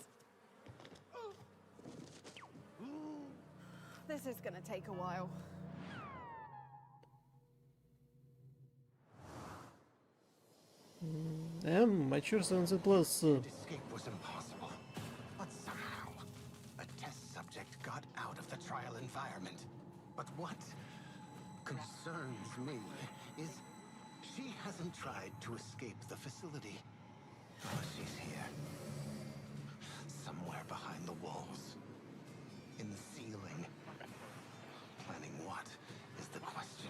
This is gonna take a while. Mature Sunset Plus. Escape was impossible, but somehow a test subject got out of the trial environment. But what concerns me is she hasn't tried to escape the facility. Oh, she's here. Somewhere behind the walls. In the ceiling. Planning what is the question.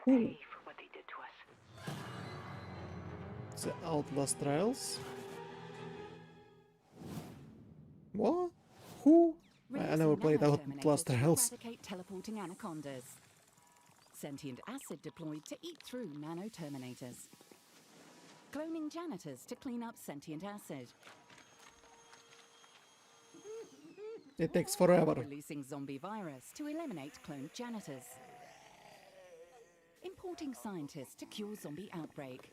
pay for what they did to us. The Outlast Trials. What? Who? I never played Outlast Trials. Eradicate teleporting anacondas. Sentient acid deployed to eat through nano-terminators. Cloning janitors to clean up sentient acid. It takes forever. Releasing zombie virus to eliminate cloned janitors. Importing scientists to cure zombie outbreak.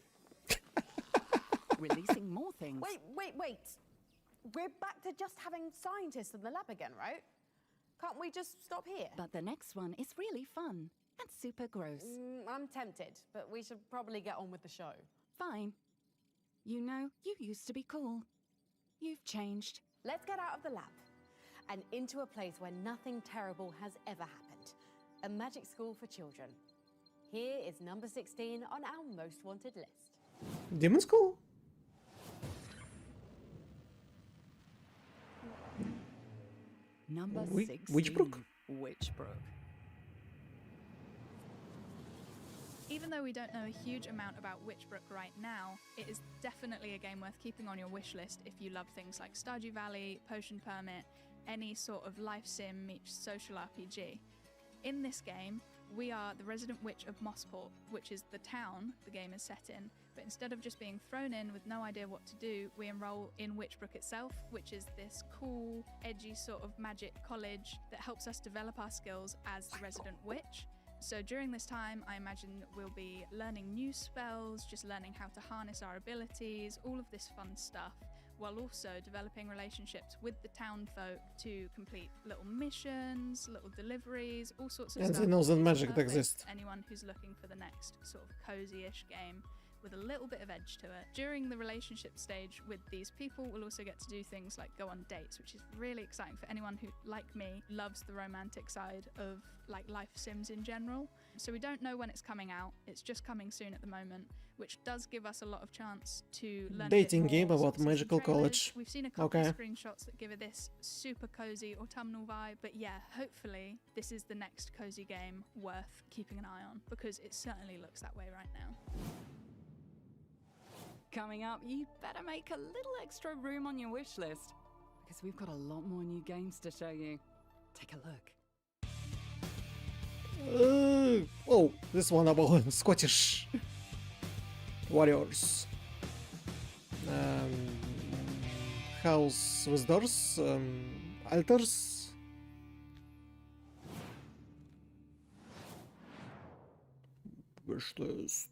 Releasing more things. Wait. We're back to just having scientists in the lab again, right? Can't we just stop here? But the next one is really fun and super gross. I'm tempted, but we should probably get on with the show. Fine. You know, you used to be cool. You've changed. Let's get out of the lab and into a place where nothing terrible has ever happened. A magic school for children. Here is number 16 on our most wanted list. Demon School? Number 16. Witchbrook? Witchbrook. Even though we don't know a huge amount about Witchbrook right now, it is definitely a game worth keeping on your wish list if you love things like Stardew Valley, Potion Permit, any sort of life sim meets social RPG. In this game, we are the resident witch of Mossport, which is the town the game is set in, but instead of just being thrown in with no idea what to do, we enroll in Witchbrook itself, which is this cool, edgy sort of magic college that helps us develop our skills as the resident witch. So during this time, I imagine we'll be learning new spells, just learning how to harness our abilities, all of this fun stuff, while also developing relationships with the town folk to complete little missions, little deliveries, all sorts of And stuff. they know that It's magic perfect exists. for anyone who's looking for the next sort of cozy-ish game with a little bit of edge to it. During the relationship stage with these people, we'll also get to do things like go on dates, which is really exciting for anyone who, like me, loves the romantic side of like life sims in general. So we don't know when it's coming out. It's just coming soon at the moment, which does give us a lot of chance to learn Dating a bit more. game So about we've seen magical trailers. college. We've seen a couple Okay. of screenshots that give it this super cozy autumnal vibe, but yeah, hopefully this is the next cozy game worth keeping an eye on, because it certainly looks that way right now. Coming up, you better make a little extra room on your wish list, because we've got a lot more new games to show you. Take a look. Oh, this one about Scottish warriors. House with doors, altars. Wish list.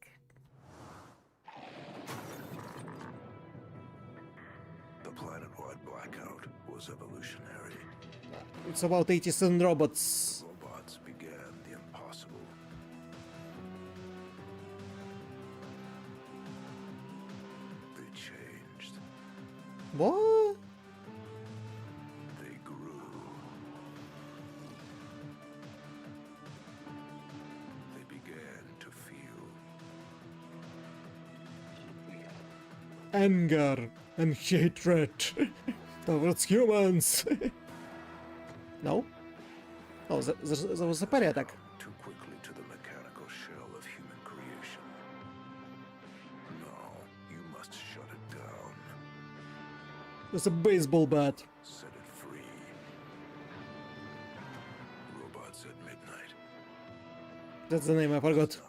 The planet-wide blackout was evolutionary. It's about 80 robots. Robots began the impossible. They changed. What? They grew. They began to feel. Anger and hatred towards humans. No? Oh, there was a parry attack. Too quickly to the mechanical shell of human creation. No, you must shut it down. There's a baseball bat. Set it free. Robots at midnight. That's the name I forgot.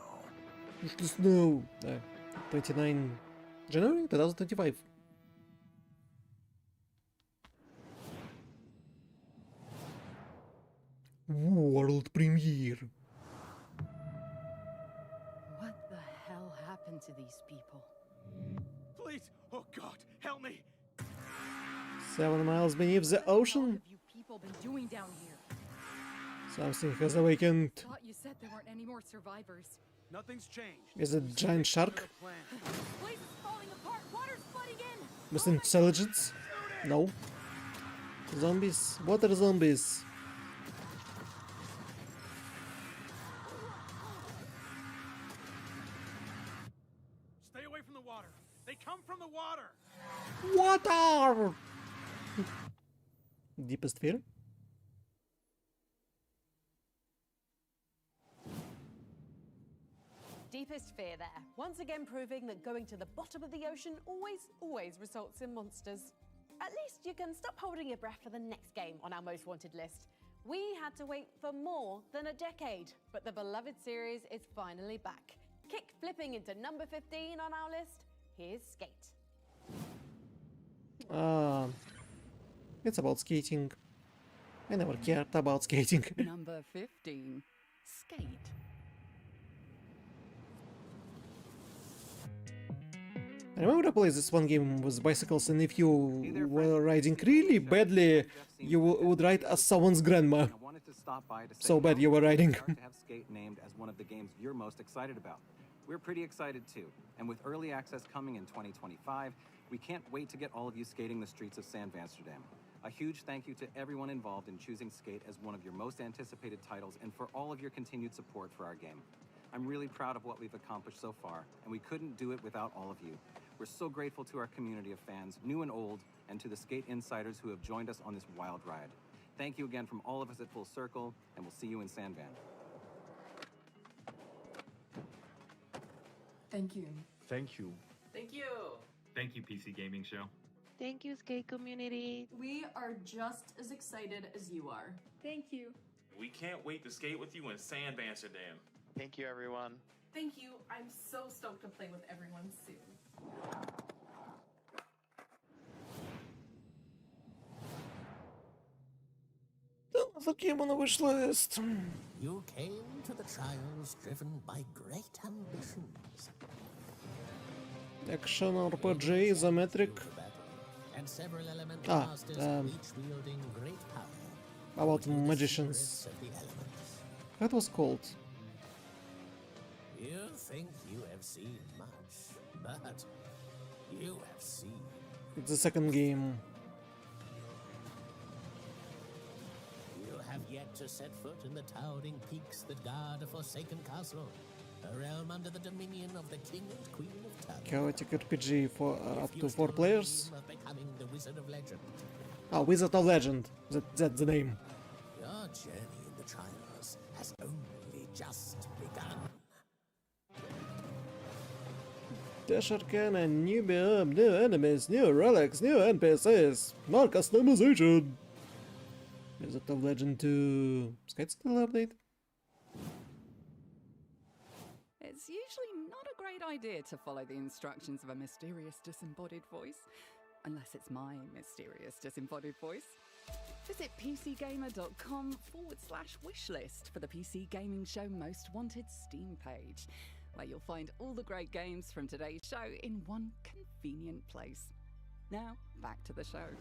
No. 29 January 2025. World premiere. What the hell happened to these people? Please, oh God, help me! 7 miles beneath the ocean. What have you people been doing down here? Something has awakened. Thought you said there weren't any more survivors. Nothing's changed. Is it a giant shark? Place is falling apart. Water's flooding in. With intelligence? No. Zombies? Water zombies. Stay away from the water. They come from the water. Water! Deepest fear? deepest fear there, once again proving that going to the bottom of the ocean always results in monsters. At least you can stop holding your breath for the next game on our most wanted list. We had to wait for more than a decade, but the beloved series is finally back. Kick flipping into number 15 on our list, here's Skate. It's about skating. I never cared about skating. Number 15, Skate. I remember I played this one game with bicycles, and if you were riding really badly, you would ride as someone's grandma. So bad you were riding. To have Skate named as one of the games you're most excited about. We're pretty excited too, and with early access coming in 2025, we can't wait to get all of you skating the streets of San Amsterdam. A huge thank you to everyone involved in choosing Skate as one of your most anticipated titles and for all of your continued support for our game. I'm really proud of what we've accomplished so far, and we couldn't do it without all of you. We're so grateful to our community of fans, new and old, and to the Skate insiders who have joined us on this wild ride. Thank you again from all of us at Full Circle, and we'll see you in Sandvan. Thank you. Thank you. Thank you. Thank you, PC Gaming Show. Thank you, Skate community. We are just as excited as you are. Thank you. We can't wait to skate with you in San Amsterdam. Thank you, everyone. Thank you. I'm so stoked to play with everyone soon. Another game on the wish list. You came to the trials driven by great ambitions. Action RPG, isometric. And several elemental masters, each wielding great power. About magicians. That was called. You think you have seen much, but you have seen. It's the second game. You have yet to set foot in the towering peaks that guard a forsaken castle, a realm under the dominion of the king and queen of Tubby. Chaotic RPG for up to 4 players. Of becoming the Wizard of Legend. Ah, Wizard of Legend. That's the name. Your journey in the trials has only just begun. Dash Arcana, new biome, new enemies, new relics, new NPCs, more customization. Wizard of Legend 2. Skate still update? It's usually not a great idea to follow the instructions of a mysterious disembodied voice, unless it's my mysterious disembodied voice. Visit pcgamer.com/wishlist for the PC Gaming Show Most Wanted Steam page, where you'll find all the great games from today's show in one convenient place. Now, back to the show.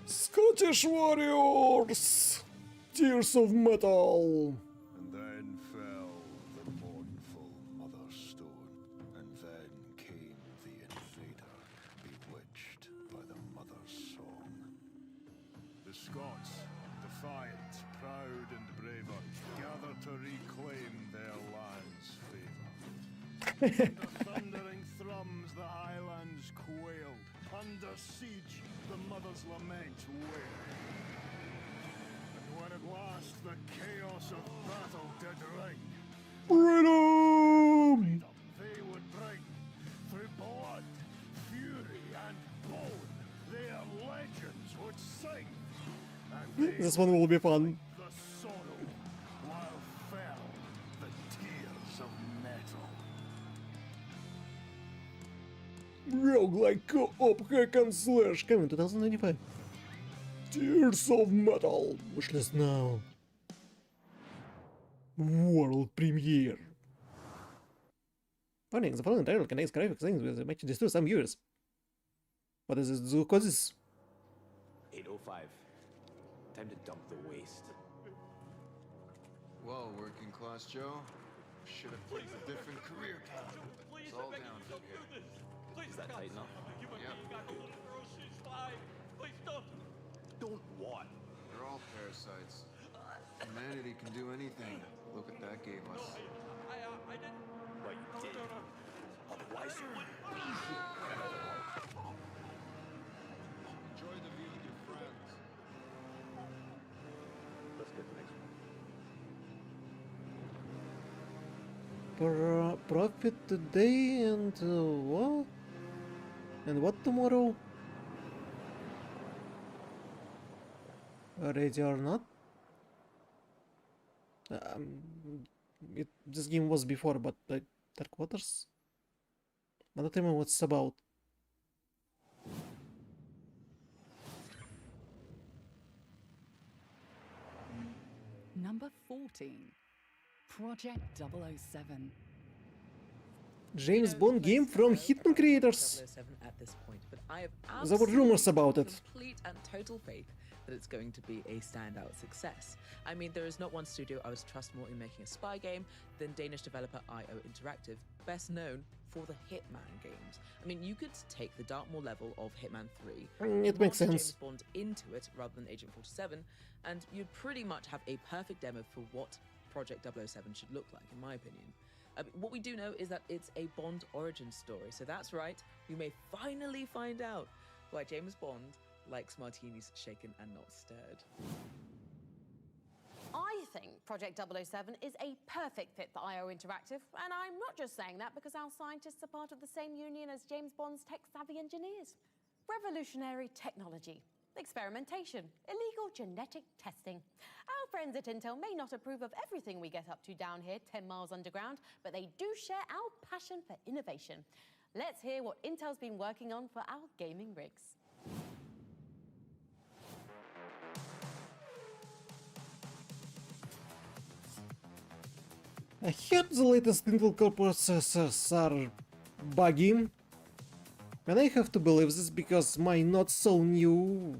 Scottish Warriors! Tears of Metal! And then fell the mournful Mother Stone, and then came the invader, bewitched by the Mother's song. The Scots, defiant, proud and braver, gather to reclaim their land's favour. Under thundering thrums the highlands quailed, under siege the Mother's lament wailed. And when at last the chaos of battle did ring, Freedom! they would bring, through blood, fury and bone, their legends would sing. And This one will be fun. the sorrow, while fell the tears of metal. Roguelike co-op hack and slash coming 2025. Tears of Metal. Wishlist now. World premiere. Warning, the following title contains graphic things which might disturb some viewers. What is this? Zoocosis? 8:05. Time to dump the waste. Well, working class Joe, should have picked a different career path. It's all down from here. Is that tight enough? Don't what? They're all parasites. Humanity can do anything. Look what that gave us. What you did. Otherwise, Enjoy the view with your friends. Profit today and what? And what tomorrow? Ready or not? This game was before, but Dark Waters? I don't remember what it's about. Number 14. Project 007. James Bond game from Hitman creators. 007 at this point, but I have There were rumors about it. complete and total faith that it's going to be a standout success. I mean, there is not one studio I would trust more in making a spy game than Danish developer IO Interactive, best known for the Hitman games. I mean, you could take the Dartmoor level of Hitman 3, It makes mod sense. James Bond into it rather than Agent 47, and you'd pretty much have a perfect demo for what Project 007 should look like, in my opinion. What we do know is that it's a Bond origin story, so that's right, we may finally find out why James Bond likes martinis shaken and not stirred. I think Project 007 is a perfect fit for IO Interactive, and I'm not just saying that because our scientists are part of the same union as James Bond's tech-savvy engineers. Revolutionary technology, experimentation, illegal genetic testing. Our friends at Intel may not approve of everything we get up to down here 10 miles underground, but they do share our passion for innovation. Let's hear what Intel's been working on for our gaming rigs. I heard the latest Intel Core processors are buggy, and I have to believe this because my not so new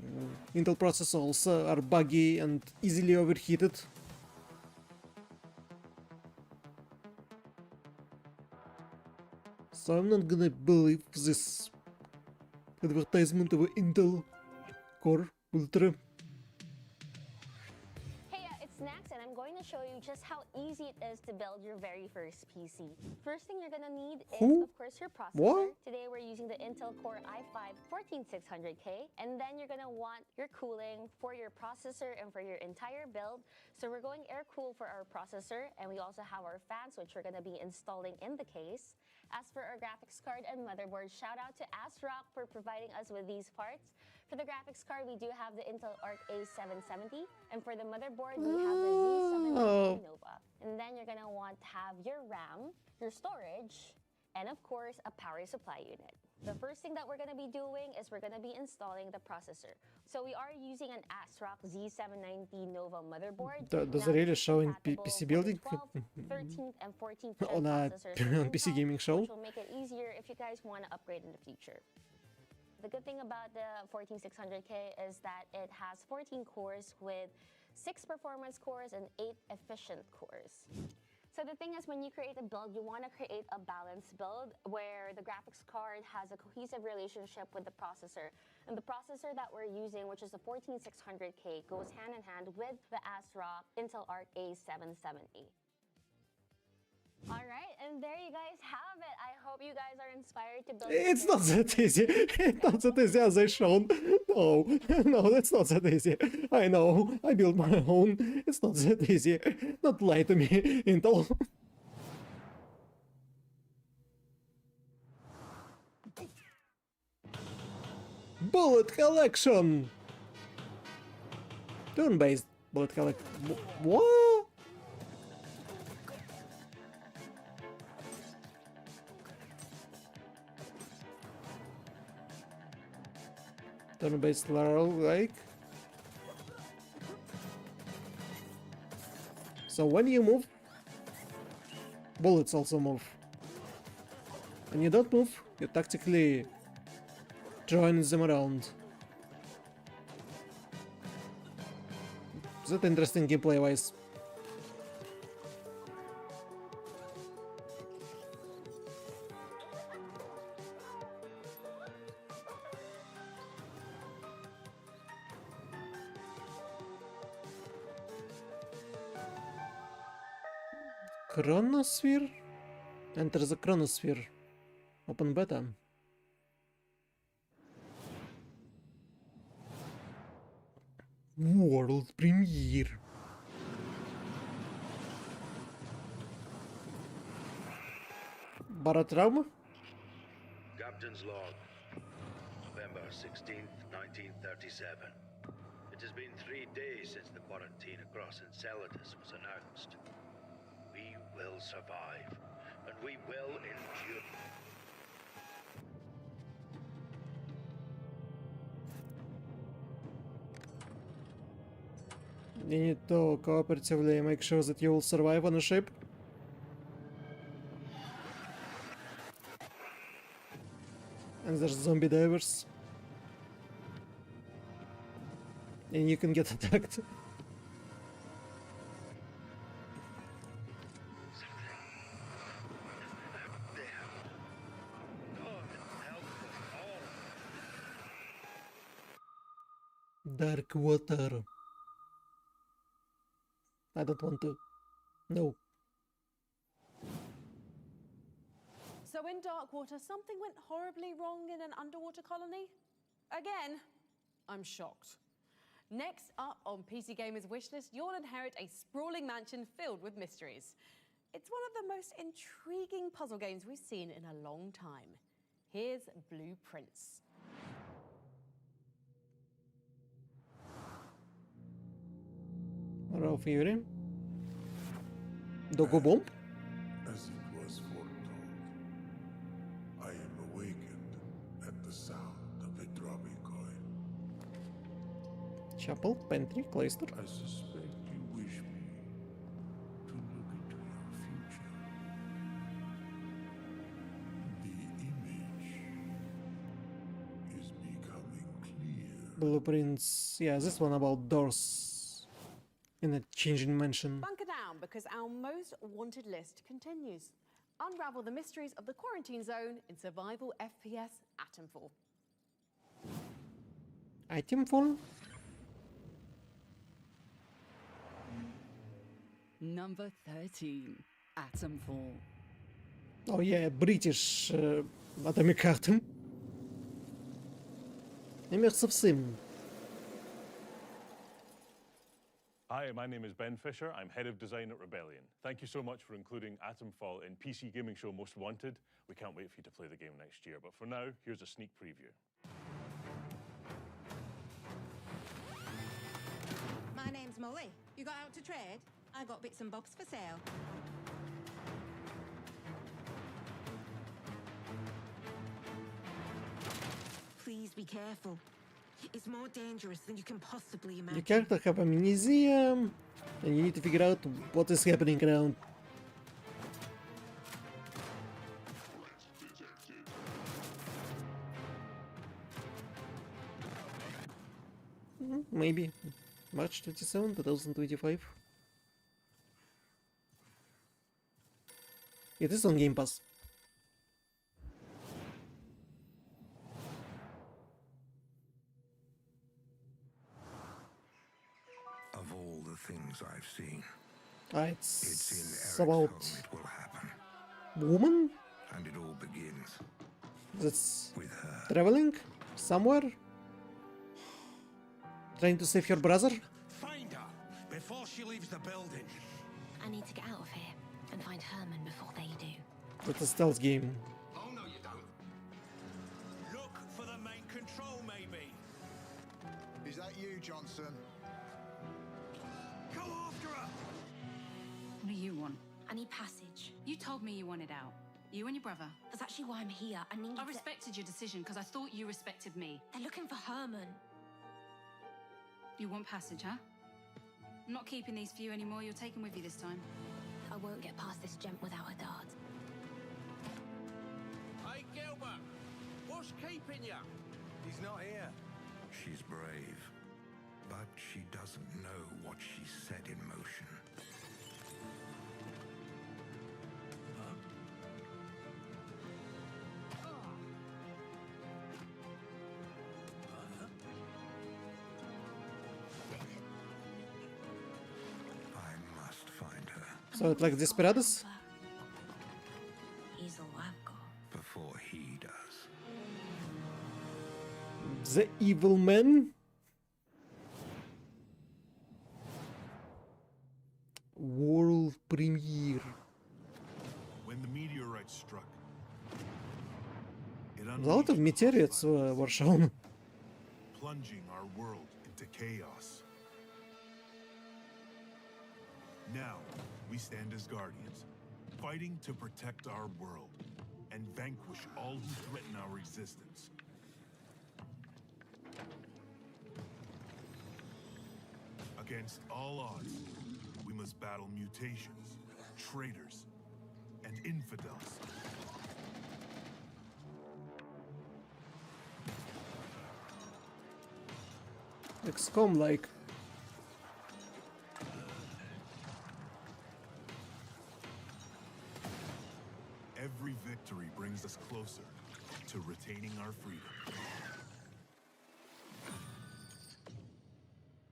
Intel processors are buggy and easily overheated. So I'm not gonna believe this advertisement of Intel Core Ultra. Hey, it's Nax, and I'm going to show you just how easy it is to build your very first PC. First thing you're going to need is, of course, your processor. What? Today we're using the Intel Core i5-14600K, and then you're going to want your cooling for your processor and for your entire build. So we're going air cool for our processor, and we also have our fans, which we're going to be installing in the case. As for our graphics card and motherboard, shout out to ASRock for providing us with these parts. For the graphics card, we do have the Intel Arc A770, and for the motherboard, we have the Z790 Nova. And then you're gonna want to have your RAM, your storage, and of course, a power supply unit. The first thing that we're gonna be doing is we're gonna be installing the processor. So we are using an ASRock Z790 Nova motherboard. Does it really show in PC building? 12th, 13th, and 14th On a PC gaming show? which will make it easier if you guys want to upgrade in the future. The good thing about the 14600K is that it has 14 cores with 6 performance cores and 8 efficient cores. So the thing is, when you create a build, you want to create a balanced build where the graphics card has a cohesive relationship with the processor. And the processor that we're using, which is the 14600K, goes hand in hand with the ASRock Intel Arc A770. All right, and there you guys have it. I hope you guys are inspired to build. It's not that easy. It's not that easy as I shown. No, no, that's not that easy. I know. I built my own. It's not that easy. Not lie to me, Intel. Bullet collection. Turn-based bullet collection. What? Turn-based lateral like. So when you move, bullets also move. When you don't move, you tactically join them around. Is that interesting gameplay-wise? Chronosphere? Enter the Chronosphere. Open beta. World premiere. Baratrauma? Captain's log. November 16th, 1937. It has been 3 days since the quarantine across Enceladus was announced. We will survive, and we will endure. You need to cooperatively make sure that you will survive on a ship. And there's zombie divers. And you can get attacked. Dark water. I don't want to. No. So in Darkwater, something went horribly wrong in an underwater colony? Again? I'm shocked. Next up on PC Gamer's wishlist, you'll inherit a sprawling mansion filled with mysteries. It's one of the most intriguing puzzle games we've seen in a long time. Here's Blueprints. Raw Fury. Dogo Bomb. As it was foretold, I am awakened at the sound of a dropping coin. Chapel, pantry, cloister. I suspect you wish me to look into your future. The image is becoming clear. Blueprints. Yeah, this one about doors in a changing mansion. Bunker down, because our most wanted list continues. Unravel the mysteries of the quarantine zone in survival FPS Atomfall. Atomfall? Number 13, Atomfall. Oh yeah, British Atomic Atom. Immersive Sim. Hi, my name is Ben Fisher. I'm head of design at Rebellion. Thank you so much for including Atomfall in PC Gaming Show Most Wanted. We can't wait for you to play the game next year, but for now, here's a sneak preview. My name's Molly. You got out to trade? I got bits and bobs for sale. Please be careful. It's more dangerous than you can possibly imagine. The character have amnesia, and you need to figure out what is happening around. Maybe March 27, 2025. It is on Game Pass. Of all the things I've seen, It's in Eric's about home it will happen. woman And it all begins that's with her. traveling somewhere, trying to save your brother. Find her before she leaves the building. I need to get out of here and find Herman before they do. It's a stealth game. Oh no, you don't. Look for the main control, maybe. Is that you, Johnson? Go after her. What do you want? I need passage. You told me you wanted out. You and your brother. That's actually why I'm here. I respected your decision because I thought you respected me. They're looking for Herman. You want passage, huh? I'm not keeping these for you anymore. You're taking with you this time. I won't get past this gent without a dart. Hey, Gilbert. What's keeping you? He's not here. She's brave, but she doesn't know what she set in motion. I must find her. So it's like Desperados. He's all I've got. Before he does. The Evil Man. World premiere. When the meteorite struck, Золото в метеорит Warshone. plunging our world into chaos. Now, we stand as guardians, fighting to protect our world and vanquish all who threaten our existence. Against all odds, we must battle mutations, traitors, and infidels. XCOM like. Every victory brings us closer to retaining our freedom.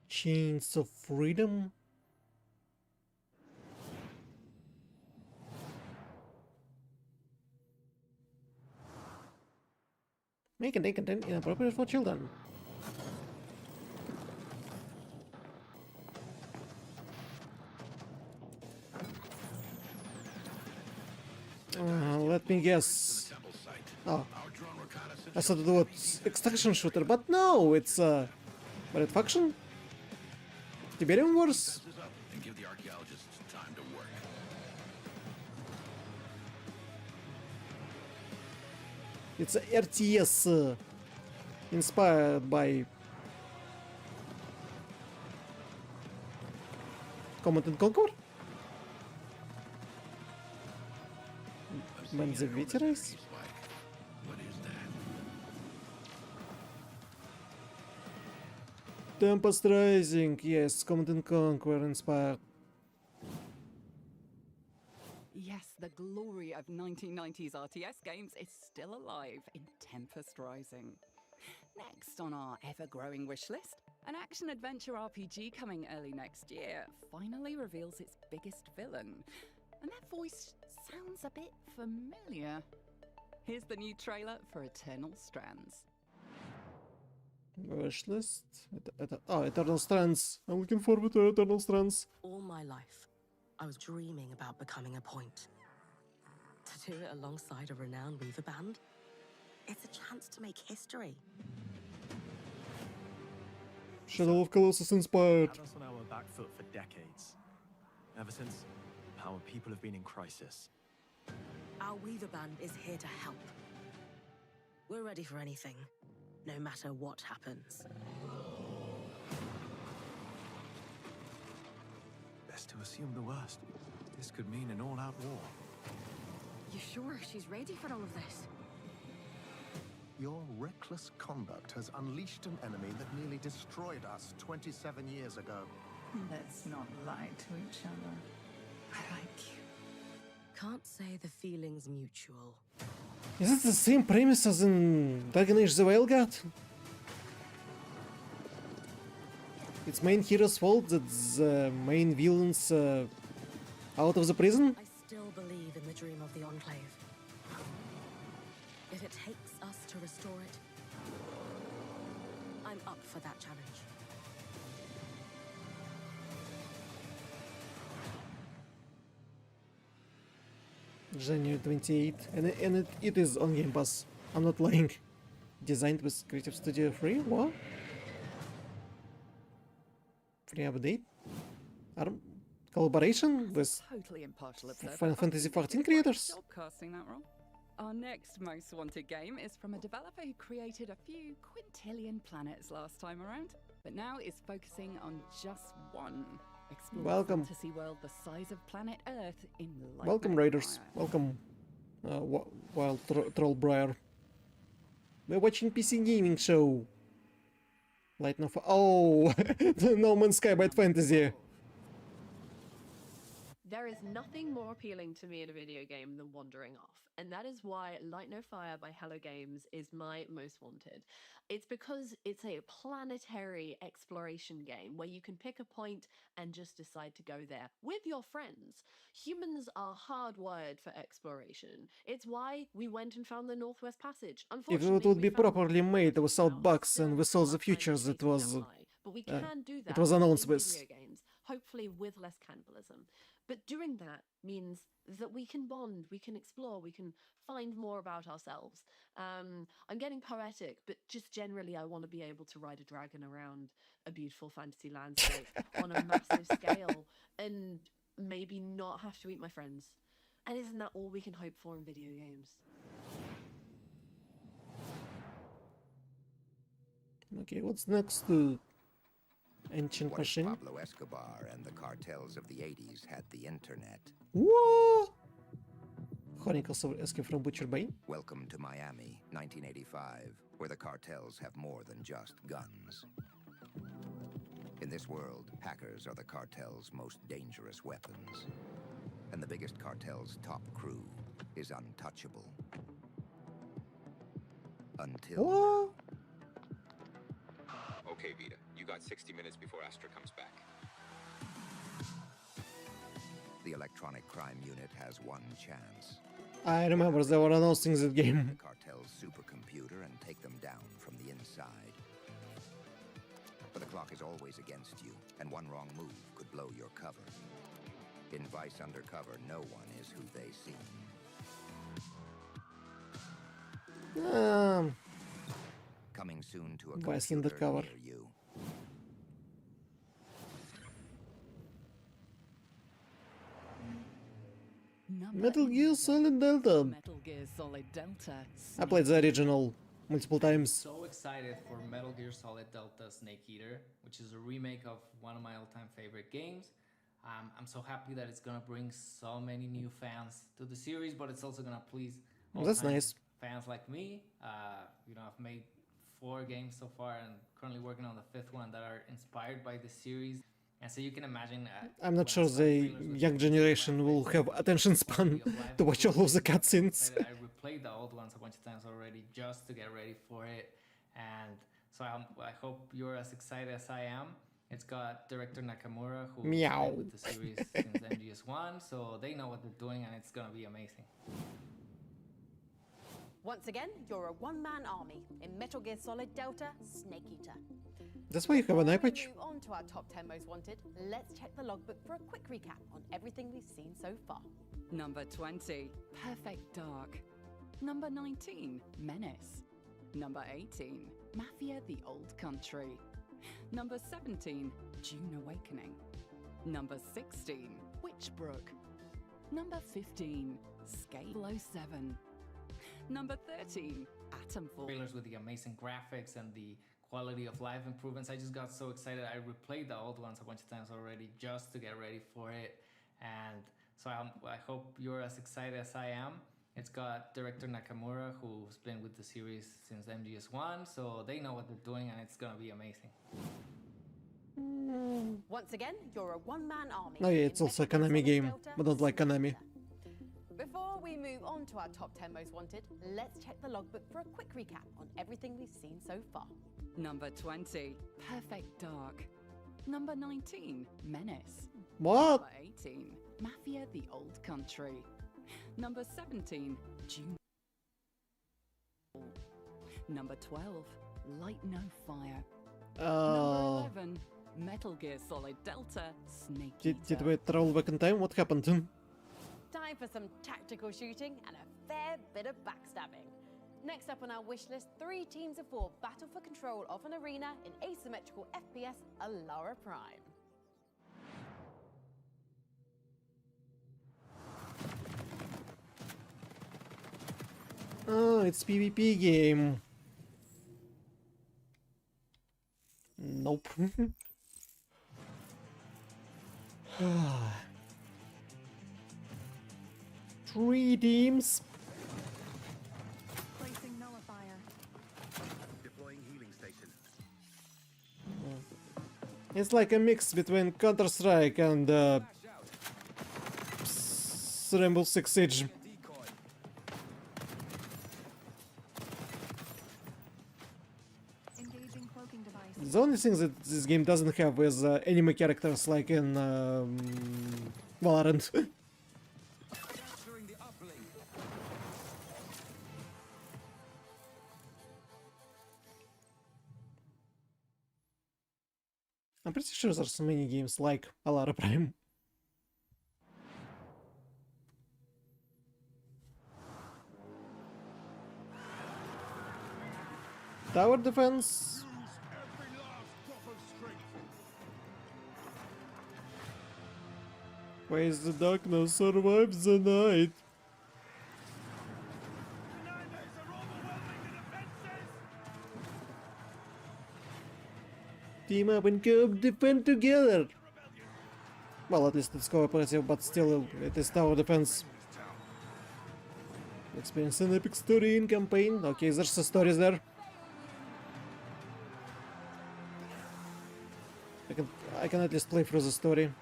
Chains of Freedom. Making content inappropriate for children. Let me guess. Oh, I thought it was extraction shooter, but no, it's Red Faction? Tiberium Wars? And give the archaeologists time to work. It's a RTS inspired by Command and Conquer? Man the Veterans? What is that? Tempest Rising, yes, Command and Conquer inspired. Yes, the glory of 1990s RTS games is still alive in Tempest Rising. Next on our ever-growing wish list, an action-adventure RPG coming early next year finally reveals its biggest villain. And that voice sounds a bit familiar. Here's the new trailer for Eternal Strands. Wishlist? Oh, Eternal Strands. I'm looking forward to Eternal Strands. All my life, I was dreaming about becoming a point. To do it alongside a renowned Weaver band, it's a chance to make history. Shadow of Colossus inspired. Had us on our back foot for decades. Ever since our people have been in crisis. Our Weaver band is here to help. We're ready for anything, no matter what happens. Best to assume the worst. This could mean an all-out war. You sure she's ready for all of this? Your reckless conduct has unleashed an enemy that nearly destroyed us 27 years ago. Let's not lie to each other. I like you. Can't say the feeling's mutual. Is it the same premise as in Dragon Age the Wild God? It's main hero's fault that the main villain's out of the prison? I still believe in the dream of the Enclave. If it takes us to restore it, I'm up for that challenge. January 28, and it is on Game Pass. I'm not lying. Designed with Creative Studio free? What? Free update? Collaboration with Totally impartial observer. Final Fantasy XIV creators? Job casting that role. Our next most wanted game is from a developer who created a few quintillion planets last time around, but now is focusing on just one. Explore Welcome. a fantasy world the size of planet Earth in light Welcome, Raiders. Welcome, Wild Trollbriar. We're watching PC Gaming Show. Light No Fire. Oh, the No Man's Sky Bad Fantasy. There is nothing more appealing to me in a video game than wandering off, and that is why Light No Fire by Hello Games is my most wanted. It's because it's a planetary exploration game where you can pick a point and just decide to go there with your friends. Humans are hardwired for exploration. It's why we went and found the Northwest Passage. If Unfortunately, it would we be found properly made without bugs and with all the features it was but we can do that it was announced in with. video games. hopefully with less cannibalism. But doing that means that we can bond, we can explore, we can find more about ourselves. I'm getting poetic, but just generally, I want to be able to ride a dragon around a beautiful fantasy landscape on a massive scale and maybe not have to eat my friends. And isn't that all we can hope for in video games? Okay, what's next? Ancient What if machine. Pablo Escobar and the cartels of the 80s had the internet? What? Chronicles of Escape from Butcher Bay. Welcome to Miami, 1985, where the cartels have more than just guns. In this world, hackers are the cartel's most dangerous weapons. And the biggest cartel's top crew is untouchable. Until now. Okay, Vita, you got 60 minutes before Astra comes back. The electronic crime unit has one chance. I remember they were announcing that game. The cartel's supercomputer and take them down from the inside. But the clock is always against you, and one wrong move could blow your cover. In Vice Undercover, no one is who they seem. Coming soon to a Vice computer Undercover. near you. Metal Gear Solid Delta. Metal Gear Solid Delta. I played the original multiple times. So excited for Metal Gear Solid Delta Snake Eater, which is a remake of one of my all-time favorite games. I'm so happy that it's gonna bring so many new fans to the series, but it's also gonna please That's nice. fans like me. You know, I've made 4 games so far and currently working on the 5th one that are inspired by the series. And so you can imagine... I'm not sure the young generation will have attention span to watch all of the cutscenes. I replayed the old ones a bunch of times already just to get ready for it. And so I hope you're as excited as I am. It's got director Nakamura, who's Meow. been with the series since MGS1, so they know what they're doing and it's gonna be amazing. Once again, you're a one-man army in Metal Gear Solid Delta Snake Eater. That's why you have an eye Before we patch. move on to our top 10 most wanted, let's check the logbook for a quick recap on everything we've seen so far. Number 20, Perfect Dark. Number 19, Menace. Number 18, Mafia: The Old Country. Number 17, Dune Awakening. Number 16, Witchbrook. Number 15, Scale 07. Number 13, Atomfall. Trailers with the amazing graphics and the quality of life improvements. I just got so excited. I replayed the old ones a bunch of times already just to get ready for it. And so I hope you're as excited as I am. It's got director Nakamura, who's been with the series since MGS1, so they know what they're doing and it's gonna be amazing. Once again, you're a one-man army. Oh yeah, it's also a Konami game, but not like Konami. Before we move on to our top 10 most wanted, let's check the logbook for a quick recap on everything we've seen so far. Number 20, Perfect Dark. Number 19, Menace. What? Number 18, Mafia: The Old Country. Number 17, Dune. Number 12, Light No Fire. Number 11, Metal Gear Solid Delta Snake Eater. Did we travel back in time? What happened? Time for some tactical shooting and a fair bit of backstabbing. Next up on our wish list, 3 teams of 4 battle for control of an arena in asymmetrical FPS Alara Prime. Oh, it's PvP game. Nope. 3 teams. Placing nullifier. Deploying healing station. It's like a mix between Counter-Strike and Rainbow Six Siege. Engaging cloaking device. The only thing that this game doesn't have is anime characters like in Valorant. I'm pretty sure there's many games like Alara Prime. Tower defense. Face the darkness, survives the night. Team up and coop, defend together. Well, at least it's cooperative, but still it is tower defense. Experience an epic story in campaign. Okay, there's a story there. I can at least play through the story.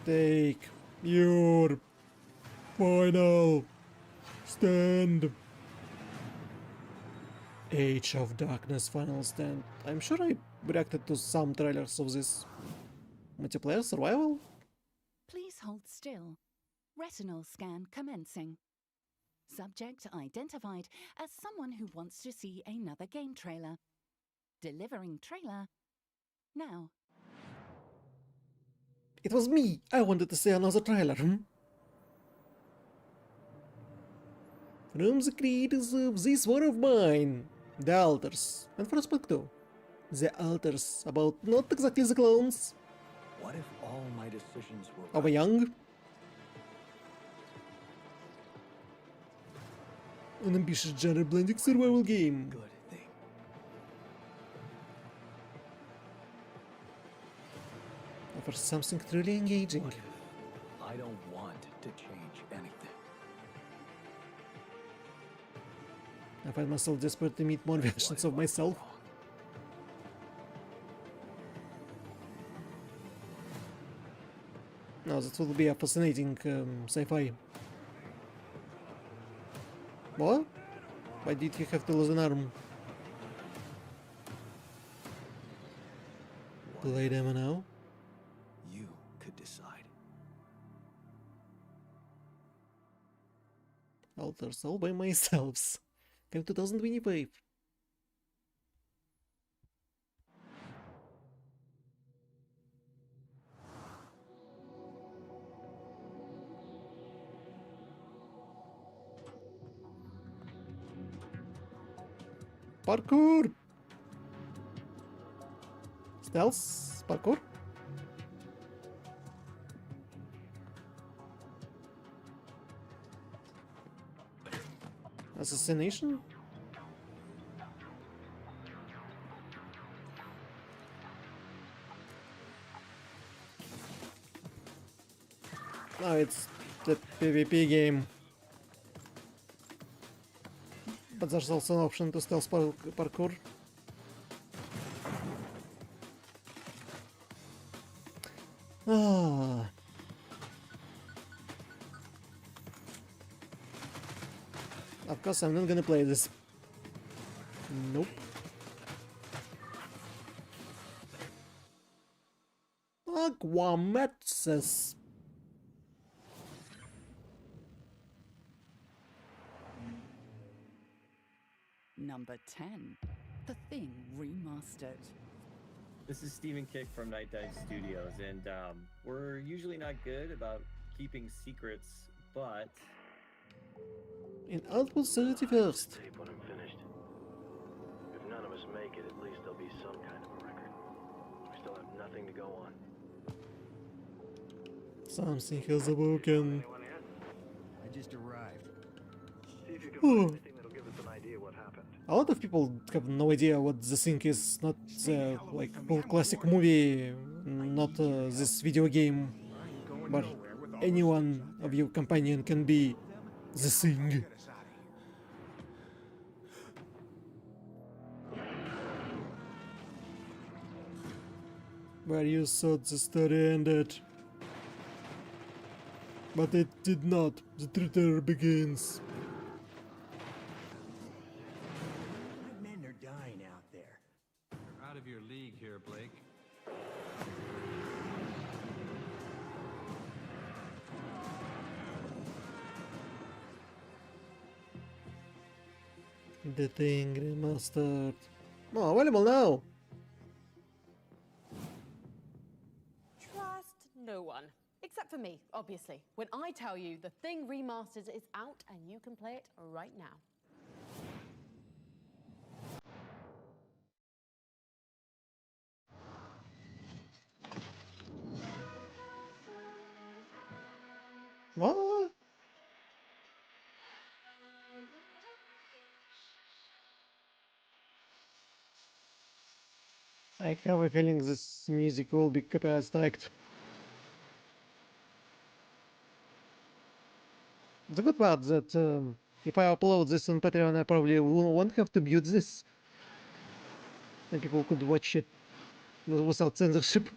Take your final stand. Age of Darkness Final Stand. I'm sure I reacted to some trailers of this. Multiplayer survival? Please hold still. Retinal scan commencing. Subject identified as someone who wants to see another game trailer. Delivering trailer now. It was me! I wanted to see another trailer, From the creators of this war of mine, the Altars, and Frostpunk 2. The Altars, about not exactly the clones What if all my decisions were of a young, an ambitious genre-blending survival game. good thing? Offers something truly engaging. What if I don't want to change anything? I find myself desperate to meet more versions of myself. Now that will be a fascinating sci-fi. What? Why did he have to lose an arm? Play demo now? You could decide. Altars all by myself. Came 2025. Parkour! Stealth? Parkour? Assassination? No, it's the PvP game. But there's also an option to stealth parkour. Ah. Of course, I'm not gonna play this. Nope. Aquametsis. Number 10. The Thing Remastered. This is Stephen Kick from Night Dive Studios, and we're usually not good about keeping secrets, but... In April 31st. When I'm finished. If none of us make it, at least there'll be some kind of a record. We still have nothing to go on. Something has awoken. I just arrived. See if you can Oh. find anything that'll give us an idea what happened. A lot of people have no idea what the thing is. Not like full classic movie, not this video game, but any one of your companion can be the thing. Where you thought the story ended. But it did not. The traitor begins. My men are dying out there. You're out of your league here, Blake. The Thing Remastered. No, available now! Trust no one. Except for me, obviously. When I tell you The Thing Remastered is out and you can play it right now. What? I have a feeling this music will be copyright striked. The good part that if I upload this on Patreon, I probably won't have to mute this, and people could watch it without censorship.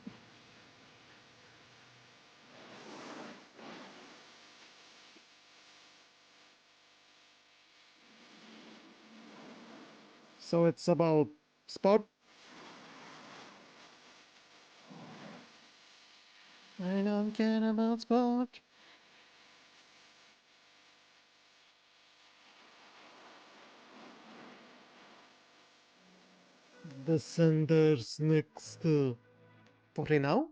So it's about sport. I don't care about sport. The center's next. For now?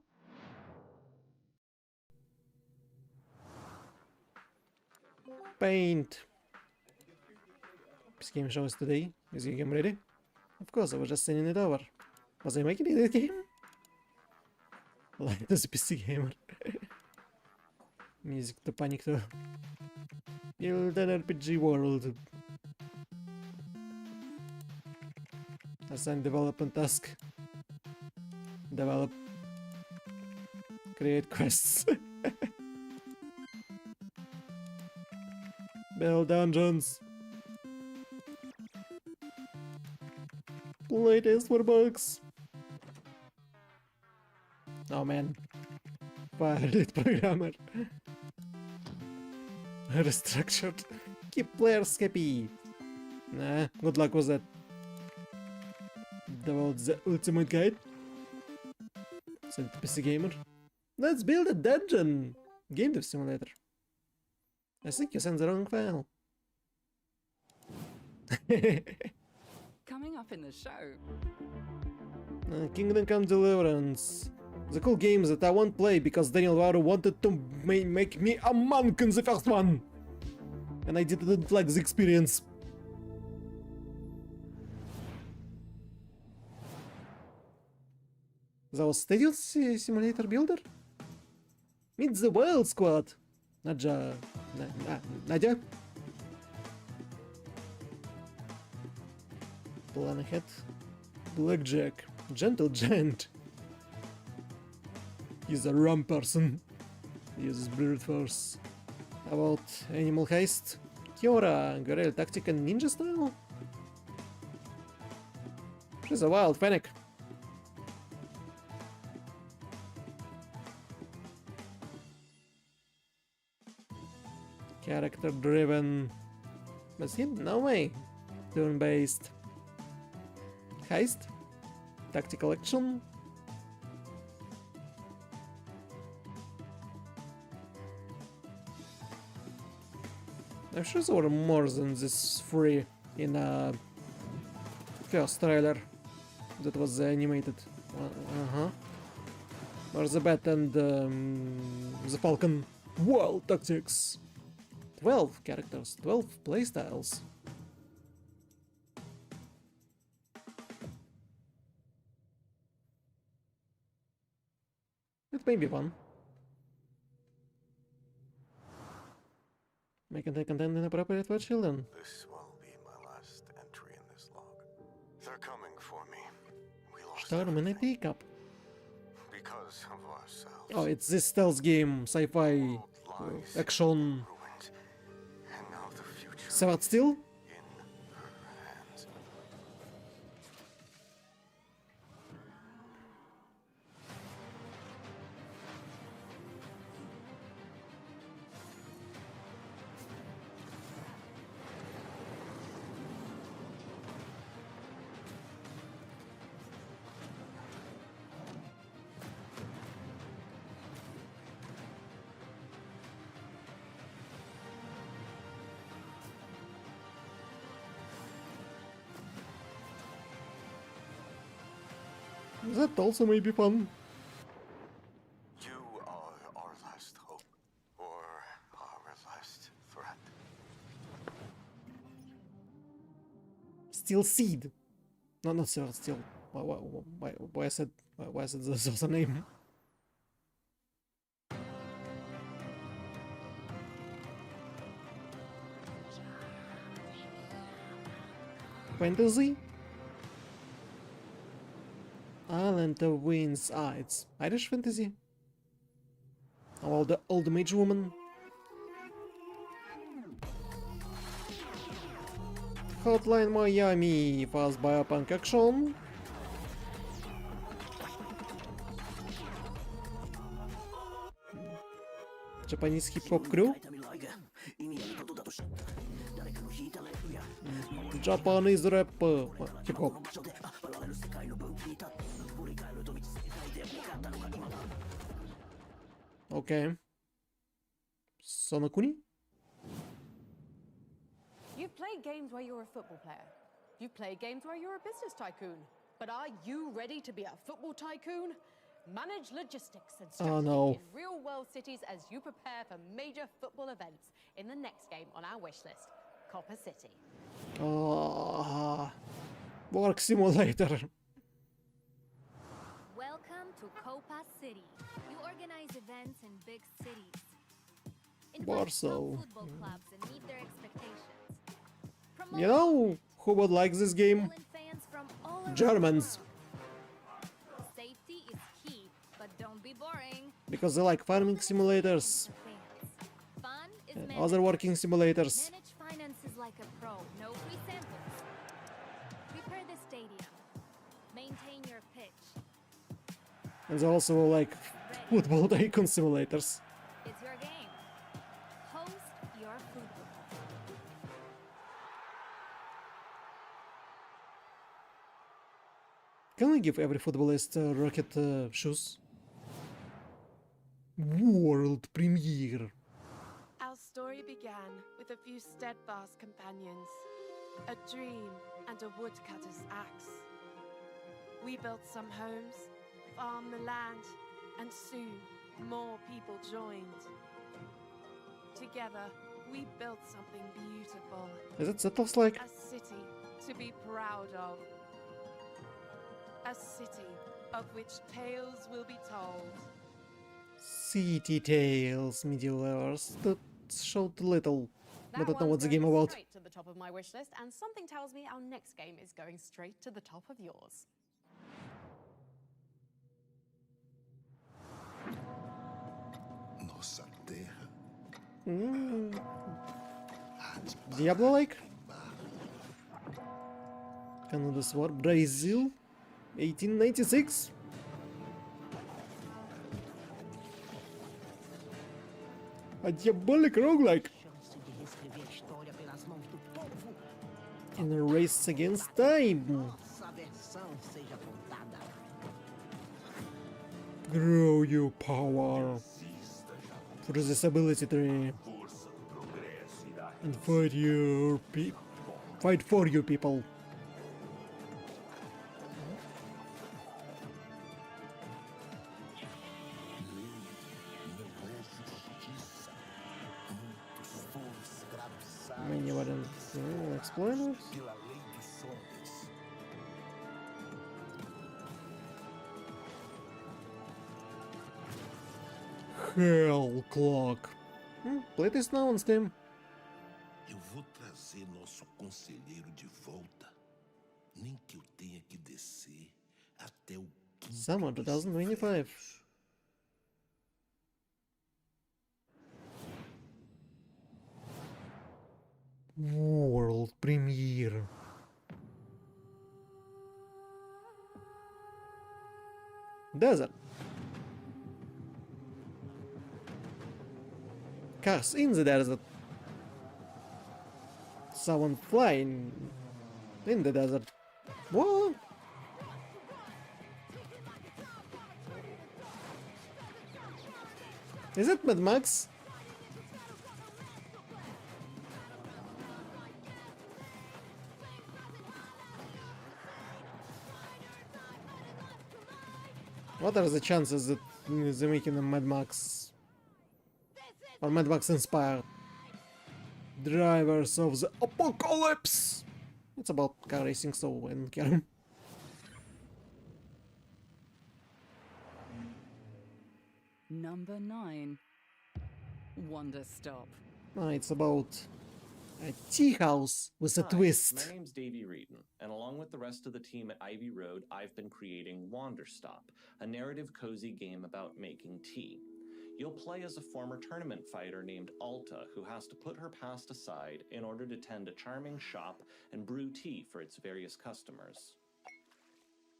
Paint. This game show is today. Is your game ready? Of course, I was just sending it over. Was I making it a game? Like this PC gamer. Music to panic to. Build an RPG world. Assign development task. Develop. Create quests. Build dungeons. Play test for bugs. Oh man. Pilot programmer. Restructured. Keep players happy. Nah, good luck with that. Develop the ultimate guide. Send to PC Gamer. Let's build a dungeon. Game dev simulator. I think you sent the wrong file. Coming up in the show. Kingdom Come Deliverance. The cool games that I won't play because Daniel Varo wanted to make me a monk in the first one. And I didn't like the experience. That was Stadium Simulator Builder? Meet the Wild Squad. Nadja. Plan ahead. Blackjack. Gentle Giant. He's a rum person. He uses brute force. How about Animal Heist? Kiora, Guerrilla Tactic and Ninja style? She's a wild fennec. Character driven. But no way. Turn based. Heist. Tactical action. I'm sure there were more than this three in a first trailer that was animated. Or the Bat and the Falcon. Wild Tactics. 12 characters, 12 playstyles. It may be fun. Making the content inappropriate for children. This will be my last entry in this log. They're coming for me. We lost Storm in a teacup. because of ourselves. Oh, it's this stealth game, sci-fi, action. And now the future Savat still? in her hands. That also may be fun. You are our last hope, or our last threat. Steel Seed. No, not Steel. Why I said this was a name? Fantasy? Island of Winds. Ah, it's Irish fantasy. Oh, the old mage woman. Hotline Miami. Fast biopunk action. Japanese hip-hop crew. Japanese rap hip-hop. Okay. Sonokuni? You've played games where you're a football player. You've played games where you're a business tycoon. But are you ready to be a football tycoon? Manage logistics and strategy in real-world cities as you prepare for major football events in the next game on our wish list, Copper City. Work simulator. Welcome to Copa City. You organize events in big cities. Warsaw. Football clubs and meet their expectations. You know who would like this game? Fans from all around Germans. Safety is key, but don't be boring. Because they like farming simulators. Fun is And managed. other working simulators. Manage finances like a pro. No free samples. Prepare the stadium. Maintain your pitch. And they also like football tycoon simulators. It's your game. Host your football. Can we give every footballist rocket shoes? World premiere. Our story began with a few steadfast companions, a dream and a woodcutter's axe. We built some homes, farmed the land, and soon more people joined. Together, we built something beautiful. Is it Settles like? A city to be proud of. A city of which tales will be told. City Tales, Medieval Hours. That showed little. I That don't know one's what's the game going about. straight to the top of my wish list, and something tells me our next game is going straight to the top of yours. Nossa terra. Diablo like? Canada's War. Brazil. 1896. A diabolic roguelike. In a race against time. Grow your power for this ability tree. And fight for your people. Many variant explainers. Hell Clock. Play this now on Steam. Eu vou trazer nosso conselheiro de volta. Nem que eu tenha que descer até o Summer 2025. World premiere. Desert. Cars in the desert. Someone flying in the desert. What? Is it Mad Max? What are the chances that they're making a Mad Max or Mad Max inspired drivers of the apocalypse? It's about car racing, so I don't care. Number 9. Wonder Stop. It's about a tea house with a Hi, twist. my name's Davey Reedon, and along with the rest of the team at Ivy Road, I've been creating Wanderstop, a narrative cozy game about making tea. You'll play as a former tournament fighter named Alta, who has to put her past aside in order to tend a charming shop and brew tea for its various customers.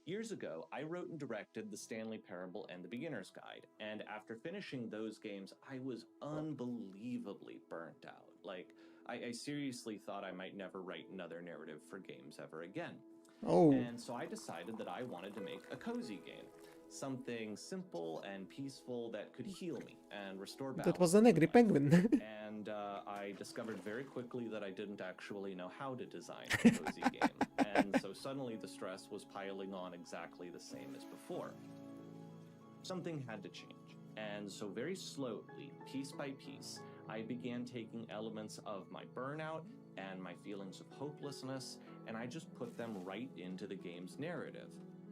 Years ago, I wrote and directed The Stanley Parable and The Beginner's Guide, and after finishing those games, I was unbelievably burnt out. I seriously thought I might never write another narrative for games ever again. Oh. And so I decided that I wanted to make a cozy game. Something simple and peaceful that could heal me and restore balance. That was an angry penguin. And I discovered very quickly that I didn't actually know how to design a cozy game. And so suddenly the stress was piling on exactly the same as before. Something had to change. And so very slowly, piece by piece, I began taking elements of my burnout and my feelings of hopelessness, and I just put them right into the game's narrative.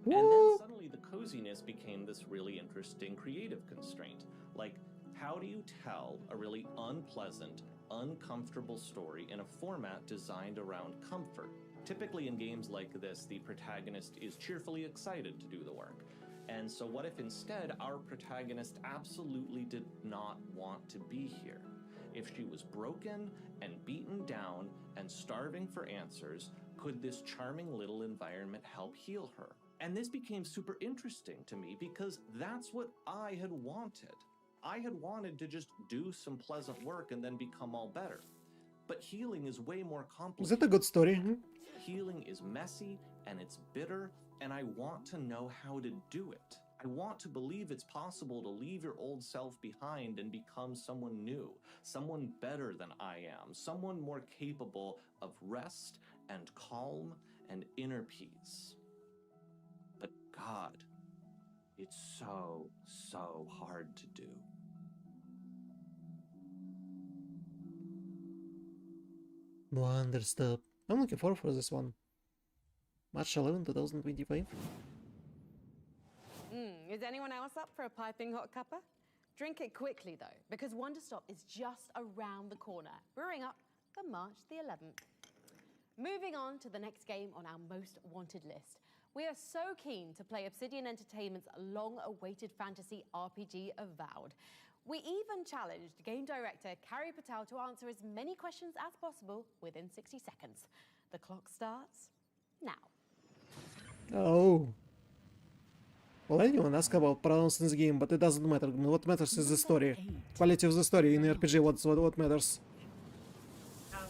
And then suddenly the coziness became this really interesting creative constraint. Like, how do you tell a really unpleasant, uncomfortable story in a format designed around comfort? Typically in games like this, the protagonist is cheerfully excited to do the work. And so what if instead our protagonist absolutely did not want to be here? If she was broken and beaten down and starving for answers, could this charming little environment help heal her? And this became super interesting to me because that's what I had wanted. I had wanted to just do some pleasant work and then become all better. But healing is way more complicated. Is that a good story? Healing is messy and it's bitter, and I want to know how to do it. I want to believe it's possible to leave your old self behind and become someone new, someone better than I am, someone more capable of rest and calm and inner peace. But God, it's so hard to do. Wanderstop. I'm looking forward for this one. March 11, 2025. Is anyone else up for a piping hot cuppa? Drink it quickly though, because Wanderstop is just around the corner, brewing up for March the 11th. Moving on to the next game on our most wanted list. We are so keen to play Obsidian Entertainment's long-awaited fantasy RPG Avowed. We even challenged game director Carrie Patel to answer as many questions as possible within 60 seconds. The clock starts now. Oh. Well, anyone ask about pronouncing the game, but it doesn't matter. What matters is the story. Quality of the story in RPG, what matters.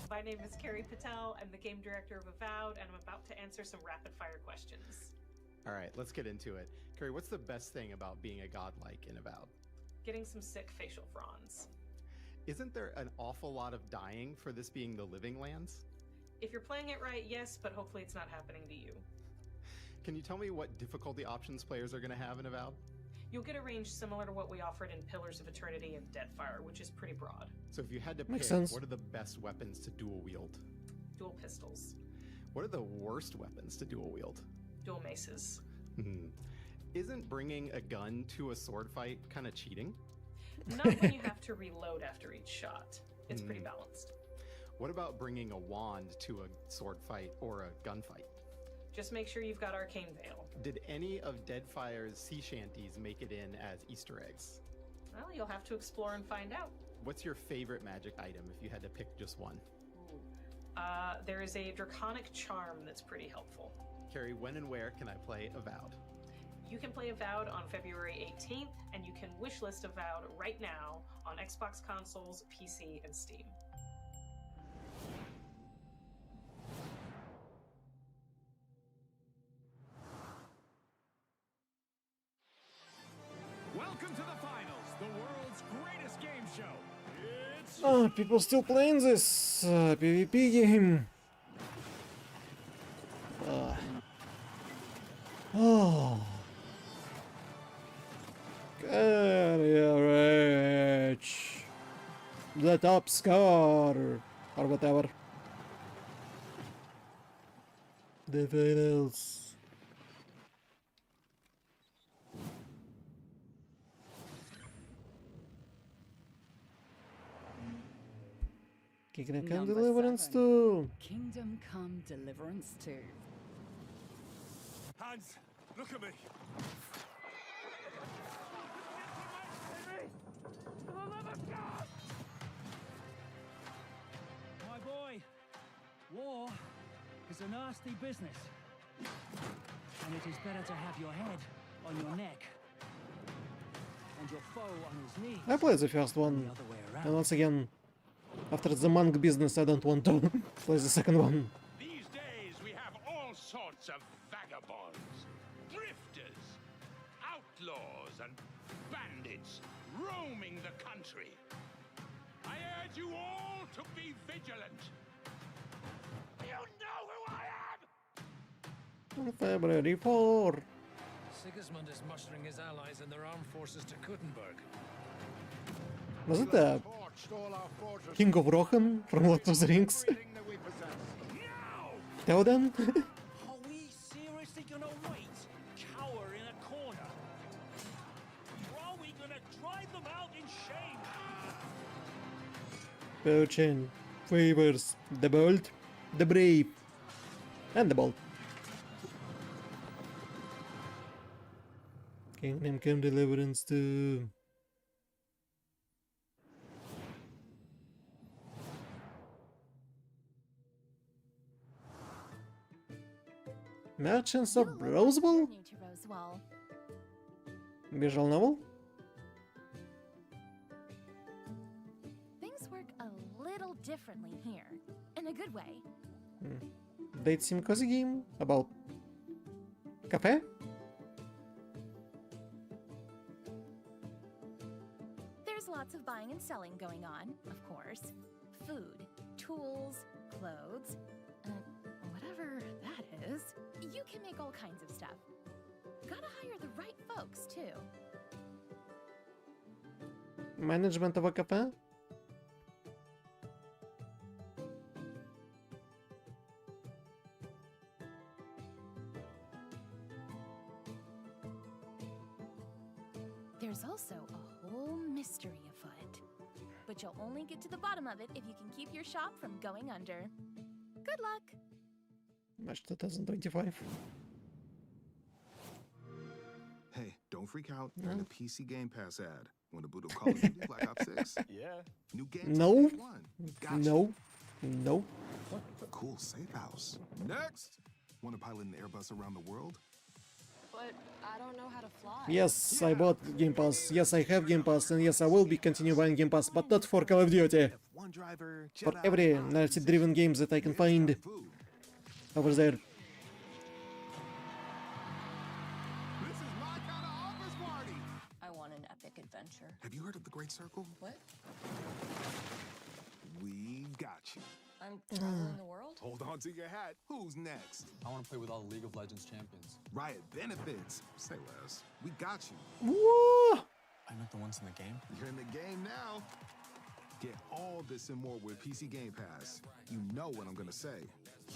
My name is Carrie Patel. I'm the game director of Avowed, and I'm about to answer some rapid-fire questions. All right, let's get into it. Carrie, what's the best thing about being a godlike in Avowed? Getting some sick facial fronds. Isn't there an awful lot of dying for this being the Living Lands? If you're playing it right, yes, but hopefully it's not happening to you. Can you tell me what difficulty options players are going to have in Avowed? You'll get a range similar to what we offered in Pillars of Eternity and Deadfire, which is pretty broad. So if you had to pick, Makes sense. what are the best weapons to dual wield? Dual pistols. What are the worst weapons to dual wield? Dual maces. Isn't bringing a gun to a sword fight kind of cheating? Not when you have to reload after each shot. It's pretty balanced. What about bringing a wand to a sword fight or a gunfight? Just make sure you've got Arcane Veil. Did any of Deadfire's sea shanties make it in as Easter eggs? Well, you'll have to explore and find out. What's your favorite magic item if you had to pick just one? There is a Draconic Charm that's pretty helpful. Carrie, when and where can I play Avowed? You can play Avowed on February 18th, and you can wishlist Avowed right now on Xbox consoles, PC, and Steam. Welcome to the finals, the world's greatest game show. It's Oh, people still playing this PvP game. Oh. the top score or whatever. The finals. Kingdom Come Number Deliverance 7. 2. Kingdom Come Deliverance 2. Hans, look at me. My boy, war is a nasty business. And it is better to have your head on your neck and your foe on his knee. I played the first one, and once again, after the monk business, I don't want to play the second one. These days we have all sorts of vagabonds, drifters, outlaws, and bandits roaming the country. I urge you all to be vigilant. You know who I am! February 4. Sigismund is mustering his allies and their armed forces to Kuttenberg. Was it the King of Rohan from Lord of the Rings? Theoden? Are we seriously gonna wait, cower in a corner? Or are we gonna drive them out in shame? Fortune favors the bold, the brave, and the bold. Kingdom Come Deliverance 2. Merchants of Rosewall? New to Rosewall. Visual novel? Things work a little differently here, in a good way. Date sim cozy game about cafe? There's lots of buying and selling going on, of course. Food, tools, clothes, whatever that is. You can make all kinds of stuff. Gotta hire the right folks, too. Management of a cafe? There's also a whole mystery afoot. But you'll only get to the bottom of it if you can keep your shop from going under. Good luck! March 2025. Hey, don't freak out. You're in the PC Game Pass ad. Want to boot up Call of Duty Black Ops 6? Yeah. New games No. on day one. Gotcha. No. No. Cool safe house. Next. Want to pilot an Airbus around the world? But I don't know how to fly. Yes, I bought Game Pass. Yes, I have Game Pass. And yes, I will be continue buying Game Pass, but not for Call of Duty. For every narrative-driven games that I can find over there. This is my kind of office party. I want an epic adventure. Have you heard of the Great Circle? What? We got you. I'm traveling the world? Hold on to your hat. Who's next? I want to play with all the League of Legends champions. Riot benefits. Say less. We got you. Whoa! I'm not the ones in the game. You're in the game now. Get all this and more with PC Game Pass. You know what I'm gonna say.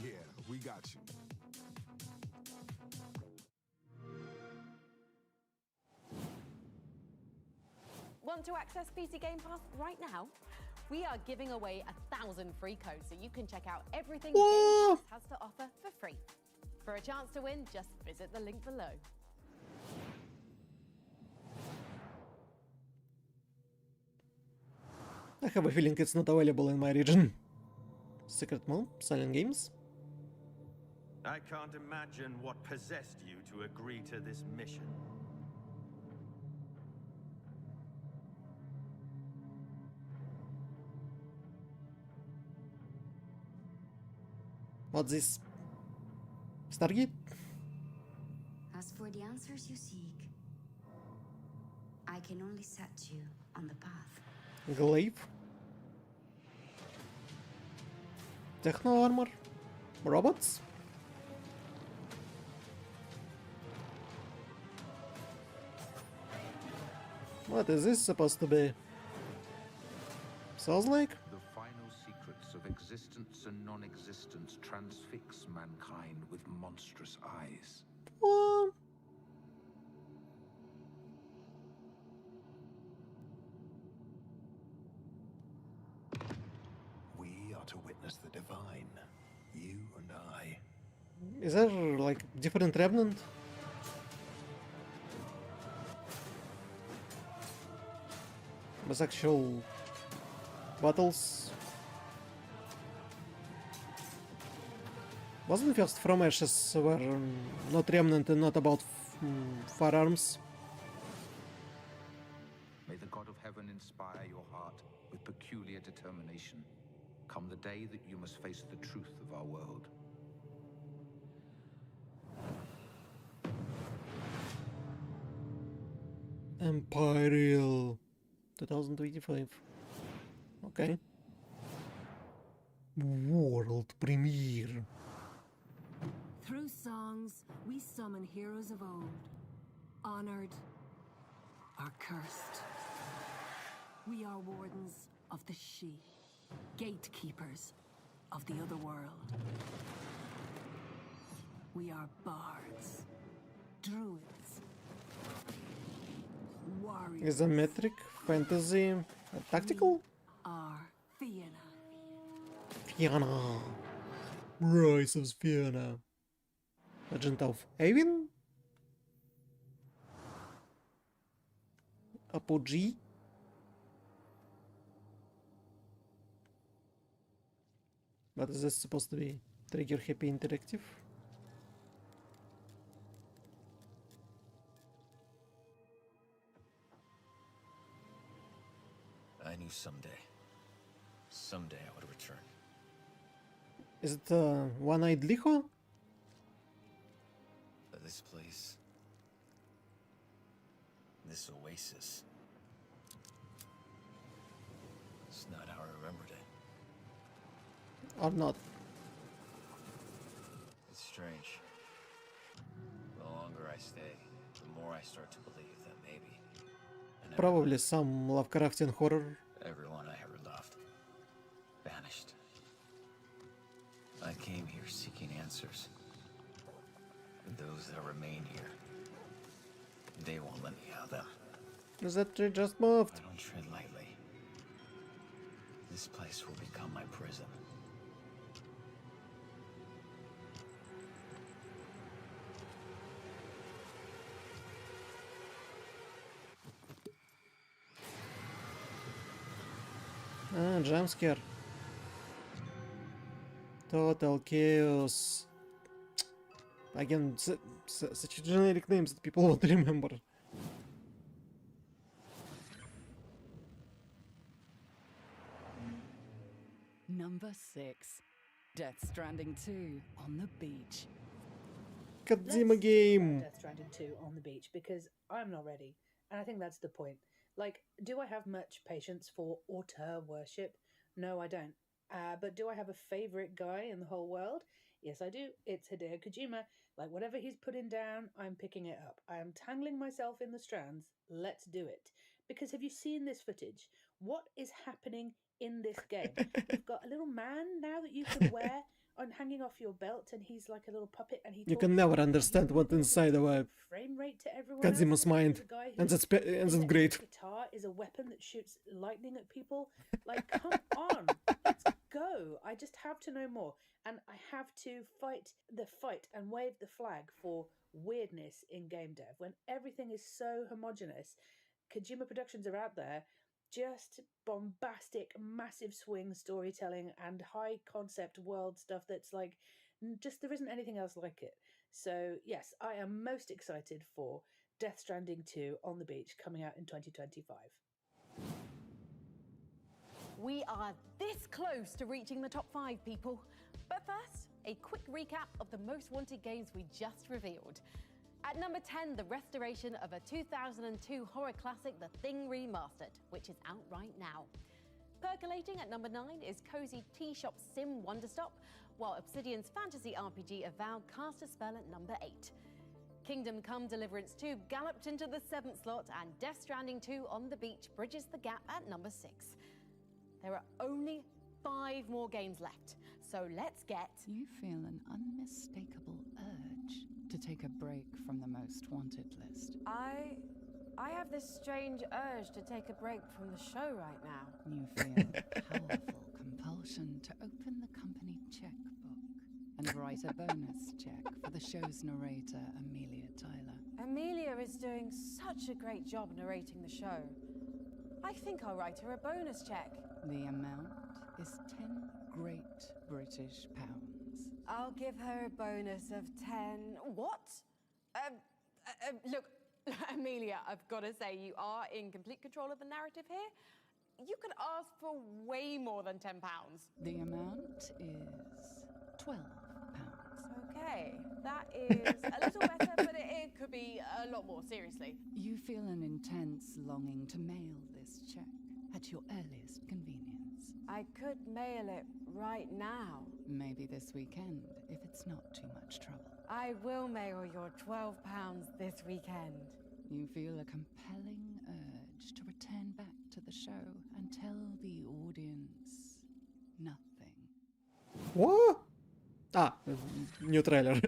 Yeah, we got you. Want to access PC Game Pass right now? We are giving away 1,000 free codes so you can check out everything Game Pass has to offer for free. For a chance to win, just visit the link below. I have a feeling it's not available in my region. Secret Mall? Silent Games? I can't imagine what possessed you to agree to this mission. What's this? Stargate? As for the answers you seek, I can only set you on the path. Glaive? Techno armor? Robots? What is this supposed to be? Sounds like. The final secrets of existence and non-existence transfix mankind with monstrous eyes. What? We are to witness the divine, you and I. Is there like different remnant? Was actual battles? Wasn't first From Ashes were not remnant and not about firearms? May the God of heaven inspire your heart with peculiar determination. Come the day that you must face the truth of our world. Imperial 2025. Okay. World premiere. Through songs, we summon heroes of old, honored or cursed. We are wardens of the She, gatekeepers of the other world. We are bards, druids, warriors. Isometric, fantasy, tactical? Are Fianna. Fianna. Rise of Fianna. Legend of Avin? Apogee? What is this supposed to be? Trigger happy interactive? I knew someday I would return. Is it One-Eyed Licho? But this place, this oasis, it's not how I remembered it. Or not? It's strange. The longer I stay, the more I start to believe that maybe Probably some Lovecraftian horror. everyone I ever loved vanished. I came here seeking answers. And those that remain here, they won't let me have them. Is that tree just moved? I don't tread lightly. This place will become my prison. Ah, jump scare. Total chaos. Again, such generic names that people won't remember. Number 6. Death Stranding 2 on the beach. Kojima game. Death Stranding 2 on the beach because I'm not ready. And I think that's the point. Like, do I have much patience for auteur worship? No, I don't. But do I have a favorite guy in the whole world? Yes, I do. It's Hideo Kojima. Like, whatever he's putting down, I'm picking it up. I am tangling myself in the strands. Let's do it. Because have you seen this footage? What is happening in this game? You've got a little man now that you can wear on hanging off your belt, and he's like a little puppet, and he You talks can never understand what's inside of a frame rate to everyone Kojima's else. mind. There's a guy And whose that's great. guitar is a weapon that shoots lightning at people. Like, come on, let's go. I just have to know more, and I have to fight the fight and wave the flag for weirdness in game dev when everything is so homogenous. Kojima Productions are out there, just bombastic, massive swing storytelling and high concept world stuff that's like, just there isn't anything else like it. So yes, I am most excited for Death Stranding 2 on the beach coming out in 2025. We are this close to reaching the top 5, people. But first, a quick recap of the most wanted games we just revealed. At number 10, the restoration of a 2002 horror classic, The Thing Remastered, which is out right now. Percolating at number 9 is Cozy Tea Shop Sim Wonderstop, while Obsidian's fantasy RPG Avowed cast a spell at number 8. Kingdom Come Deliverance 2 galloped into the 7th slot, and Death Stranding 2 on the beach bridges the gap at number 6. There are only 5 more games left, so let's get... You feel an unmistakable urge to take a break from the most wanted list. I have this strange urge to take a break from the show right now. You feel a powerful compulsion to open the company checkbook and write a bonus check for the show's narrator, Amelia Tyler. Amelia is doing such a great job narrating the show. I think I'll write her a bonus check. The amount is 10 great British pounds. I'll give her a bonus of 10... What? Look, Amelia, I've got to say, you are in complete control of the narrative here. You could ask for way more than £10. The amount is 12 pounds. Okay, that is a little better, but it could be a lot more, seriously. You feel an intense longing to mail this check at your earliest convenience. I could mail it right now. Maybe this weekend, if it's not too much trouble. I will mail your £12 this weekend. You feel a compelling urge to return back to the show and tell the audience nothing. What? Ah, new trailer.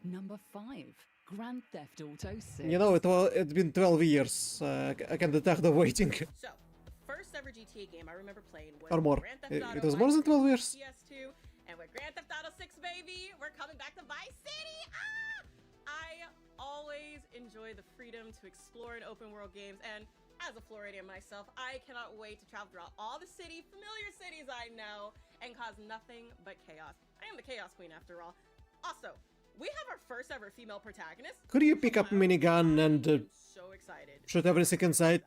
Number 5, Grand Theft Auto 6. You know, it's been 12 years. I can't detect the waiting. So, the first ever GTA game I remember playing was Or more. Grand Theft Auto It was more than 12 years. PS2, and with Grand Theft Auto 6, baby, we're coming back to Vice City. Ah! I always enjoy the freedom to explore in open world games, and as a Floridian myself, I cannot wait to travel throughout all the familiar cities I know, and cause nothing but chaos. I am the Chaos Queen after all. Also, we have our first ever female protagonist. Could you pick up a minigun and So excited. shoot everything inside?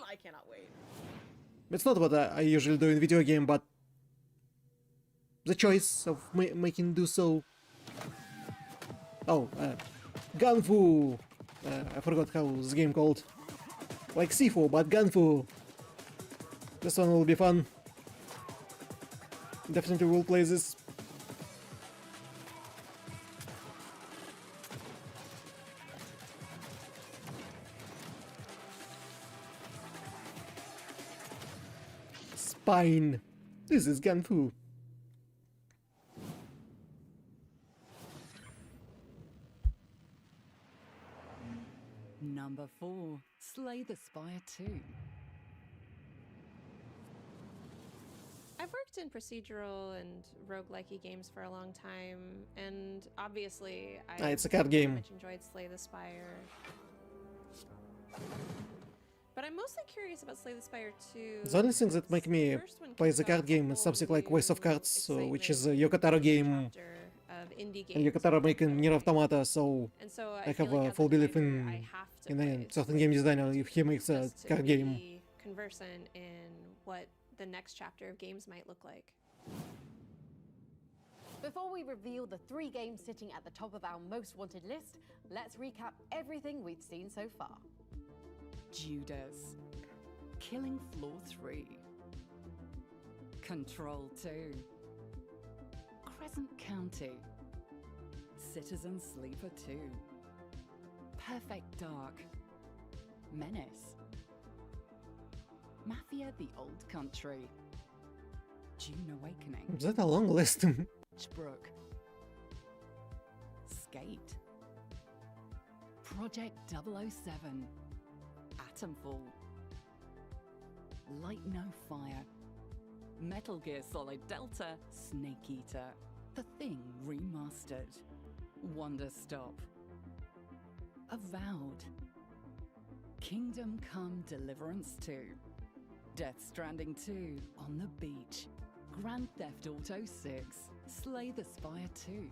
I cannot wait. It's not what I usually do in video game, but the choice of making do so. Oh, Gunfu. I forgot how this game called. Like Sifu, but Gunfu. This one will be fun. Definitely will play this. Spine. This is Gunfu. Number 4, Slay the Spire 2. I've worked in procedural and roguelike games for a long time, and obviously I it's a card game. very much enjoyed Slay the Spire. But I'm mostly curious about Slay the Spire 2. The only thing that make me play the card game is something like Waste of Cards, which is a Yokotaro game. And Yokotaro making Nier Automata, so I have a full belief in a certain game designer if he makes a card game. Conversant in what the next chapter of games might look like. Before we reveal the 3 games sitting at the top of our most wanted list, let's recap everything we've seen so far. Judas. Killing Floor 3. Control 2. Crescent County. Citizen Sleeper 2. Perfect Dark. Menace. Mafia the Old Country. June Awakening. Is that a long list? Brook. Skate. Project 007. Atomfall. Light No Fire. Metal Gear Solid Delta. Snake Eater. The Thing Remastered. Wonder Stop. Avowed. Kingdom Come Deliverance 2. Death Stranding 2 on the Beach. Grand Theft Auto 6. Slay the Spire 2.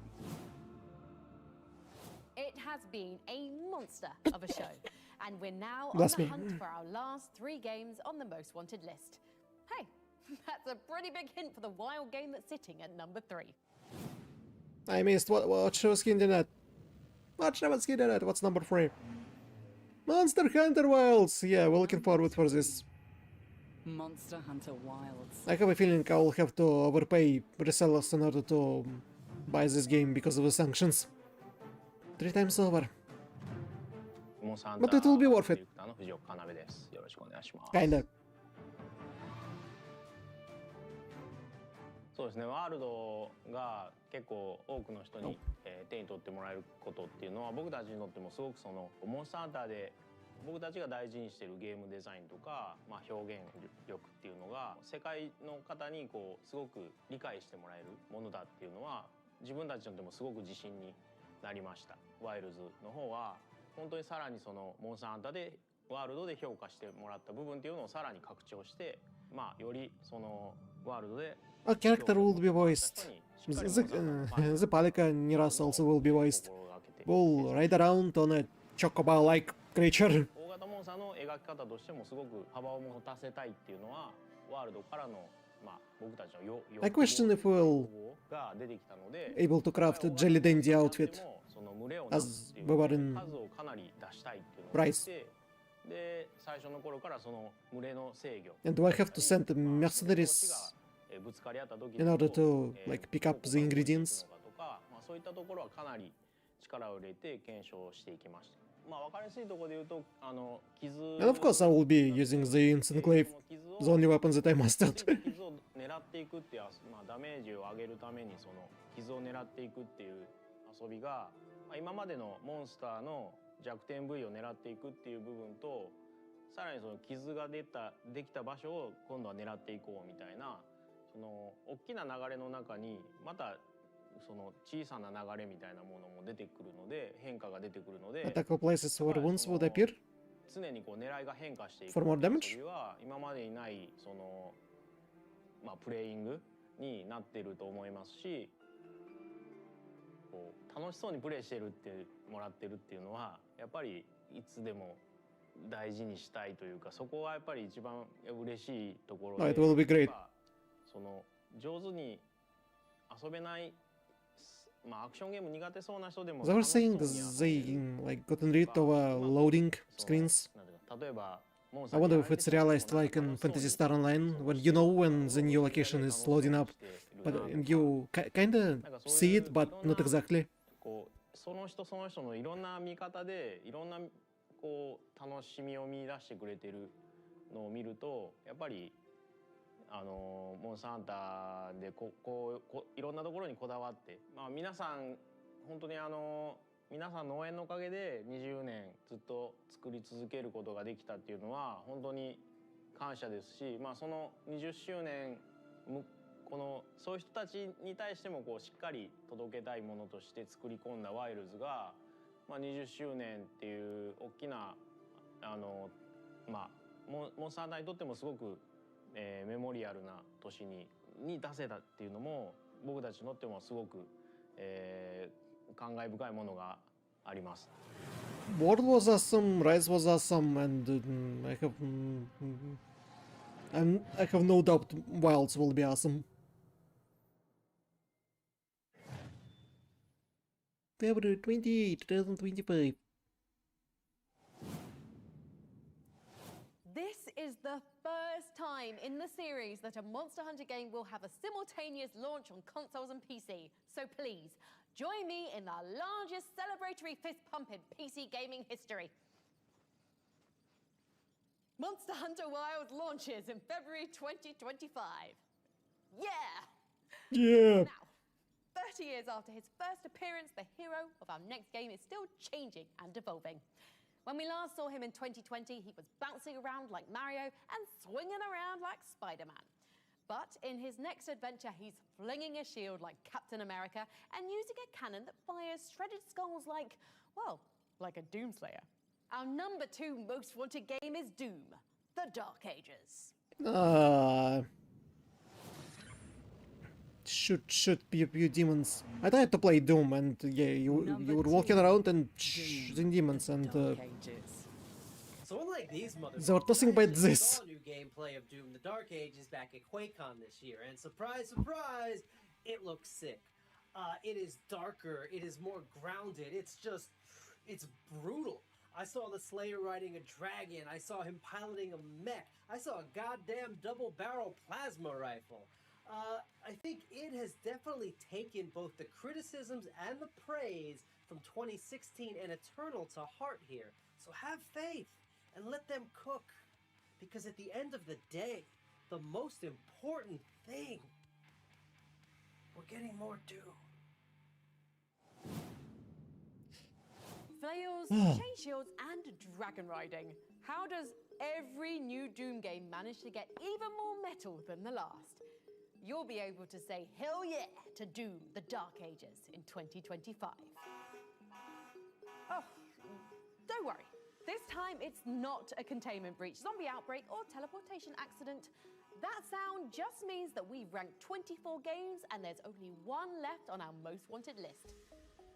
It has been a monster of a show, and we're now on Bless the me. hunt for our last 3 games on the most wanted list. Hey, that's a pretty big hint for the wild game that's sitting at number 3. I missed what was hinted at. What was hinted at? What's number 3? Monster Hunter Wilds! Yeah, we're looking forward for this. Monster Hunter Wilds. I have a feeling I will have to overpay resellers in order to buy this game because of the sanctions. 3 times over. But it will be worth it. Kinda. そうですね、ワールドが結構多くの人に、手に取ってもらえることっていうのは僕たちにとってもすごくそのモンスターハンターで僕たちが大事にしているゲームデザインとか、表現力っていうのが世界の方にこうすごく理解してもらえるものだっていうのは自分たちにとってもすごく自信になりました。ワイルズの方は本当にさらにそのモンスターハンターでワールドで評価してもらった部分っていうのをさらに拡張して、よりそのワールドで A character will be voiced. The Palika Niras also will be voiced. We'll ride around on a chocobo-like creature. 大型モンスターの描き方としてもすごく幅を持たせたいっていうのはワールドからの僕たちの I question if we'll が出てきたので able to craft a Jelly Dandy outfit その群れを as we were in 数をかなり出したいっていうのがあっ Bryce. てで最初の頃からその群れの制御 And do I have to send mercenaries ぶつかり合った時 in order to like pick up the ingredients? とかそういったところはかなり力を入れて検証していきました。分かりやすいところで言うと傷 And of course I will be using the Instant Glaive, the only weapon that I mastered. 傷を狙っていくっていうダメージを上げるためにその傷を狙っていくっていう遊びが今までのモンスターの弱点部位を狙っていくっていう部分とさらにその傷ができた場所を今度は狙っていこうみたいなその大きな流れの中にまたその小さな流れみたいなものも出てくるので変化が出てくるので Attack places where wounds would appear 常にこう狙いが変化していく for more damage. それは今までにないそのプレイングになっていると思いますしこう楽しそうにプレイしてるってもらってるっていうのはやっぱりいつでも大事にしたいというかそこはやっぱり一番嬉しいところで It will be great. その上手に遊べないアクションゲーム苦手そうな人でも They were saying they like gotten rid of loading screens. 例えば I wonder if it's realized like in Phantasy Star Online when you know when the new location is loading up, but you kinda see it, but not exactly. その人その人のいろんな見方でいろんなこう楽しみを見出してくれてるのを見るとやっぱりモンスターハンターでいろんなところにこだわって、皆さん本当に皆さんの応援のおかげで20年ずっと作り続けることができたっていうのは本当に感謝ですし、その20周年そういう人たちに対してもしっかり届けたいものとして作り込んだワイルズが、20周年っていう大きなモンスターハンターにとってもすごくメモリアルな年に出せたっていうのも僕たちにとってもすごく、感慨深いものがあります。World was awesome, Rise was awesome, and I have no doubt Wilds will be awesome. February 28, 2025. This is the first time in the series that a Monster Hunter game will have a simultaneous launch on consoles and PC. So please, join me in the largest celebratory fist pump in PC gaming history. Monster Hunter Wilds launches in February 2025. Yeah! Yeah! Now, 30 years after his first appearance, the hero of our next game is still changing and evolving. When we last saw him in 2020, he was bouncing around like Mario and swinging around like Spider-Man. But in his next adventure, he's flinging a shield like Captain America and using a cannon that fires shredded skulls like, well, like a Doomslayer. Our number 2 most wanted game is Doom, The Dark Ages. Should be a few demons. I tried to play Doom, and yeah, you were walking around and shooting demons, and So unlike these they were tossing about we this. saw new gameplay of Doom: The Dark Ages back at QuakeCon this year, and surprise, surprise, it looks sick. It is darker, it is more grounded. It's brutal. I saw the Slayer riding a dragon. I saw him piloting a mech. I saw a goddamn double-barrel plasma rifle. I think it has definitely taken both the criticisms and the praise from 2016 and Eternal to heart here. So have faith and let them cook. Because at the end of the day, the most important thing, we're getting more Doom. Flails, chain shields, and dragon riding. How does every new Doom game manage to get even more metal than the last? You'll be able to say hell yeah to Doom, the Dark Ages in 2025. Oh, don't worry. This time it's not a containment breach, zombie outbreak, or teleportation accident. That sound just means that we've ranked 24 games and there's only one left on our most wanted list.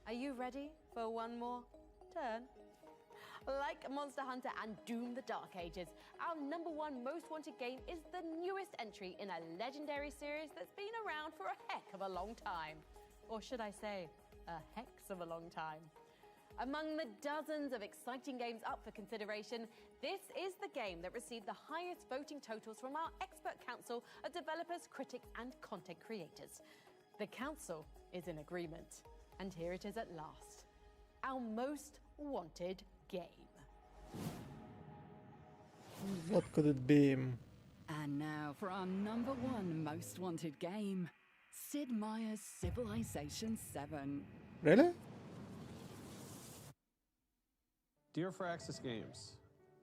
Are you ready for one more turn? Like Monster Hunter and Doom the Dark Ages, our #1 most wanted game is the newest entry in a legendary series that's been around for a heck of a long time. Or should I say, a hex of a long time. Among the dozens of exciting games up for consideration, this is the game that received the highest voting totals from our expert council of developers, critics, and content creators. The council is in agreement, and here it is at last. Our most wanted game. What could it be? And now for our #1 most wanted game, Sid Meier's Civilization 7. Really? Dear Firaxis Games,